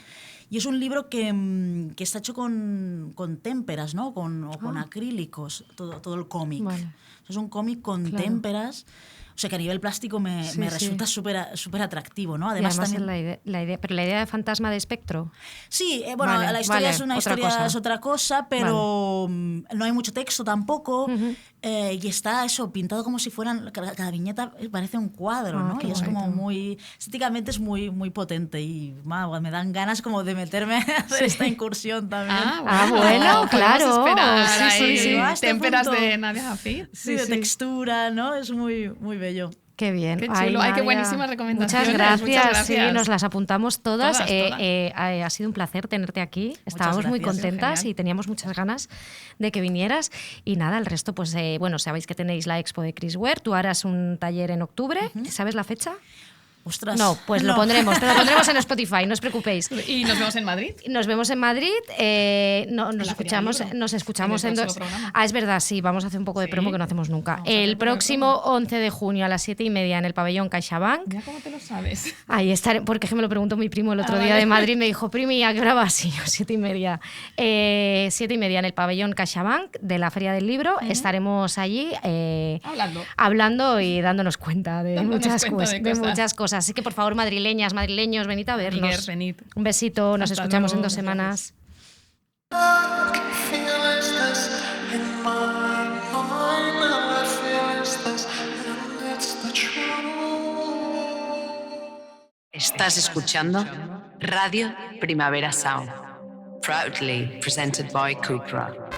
y es un libro que está hecho con témperas, ¿no? Con acrílicos, todo el cómic. Vale. Es un cómic con témperas. O sea que a nivel plástico me resulta súper atractivo, ¿no? Además también la idea de fantasma de espectro. Sí, bueno, la historia es una historia, es otra cosa, pero no hay mucho texto tampoco. Y está eso, pintado como si fueran, cada viñeta parece un cuadro, ¿no? Y es como muy, estéticamente es muy, muy potente y me dan ganas como de meterme a hacer esta incursión también. Bueno, claro. Sí. Témperas de Nadia Hafid. Sí, de textura, ¿no? Es muy, muy bello. Qué bien. Qué chulo. Ay, qué buenísimas recomendaciones. Muchas gracias. Sí, nos las apuntamos todas. Ha sido un placer tenerte aquí. Estábamos muy contentas y teníamos muchas ganas de que vinieras. Y nada, el resto, pues bueno, sabéis que tenéis la expo de Chris Ware. Tú harás un taller en octubre. ¿Sabes la fecha? Ostras. No, pues lo pondremos en Spotify, no os preocupéis. ¿Y nos vemos en Madrid? Nos vemos en Madrid, nos escuchamos en dos. Es verdad, sí, vamos a hacer un poco de promo que no hacemos nunca. El próximo 11 de junio a las 7:30 en el pabellón CaixaBank. Mira cómo te lo sabes. Ahí estaré, porque me lo preguntó mi primo el otro día de Madrid, me dijo, Primi, ¿a qué hora vas? Sí, 7:30. 7:30 en el pabellón CaixaBank de la Feria del Libro. Estaremos allí hablando y dándonos cuenta de muchas cosas. Así que, por favor, madrileñas, madrileños, venid a vernos. Venid. Un besito, nos escuchamos en 2 semanas. Estás escuchando Radio Primavera Sound, proudly presented by Cupra.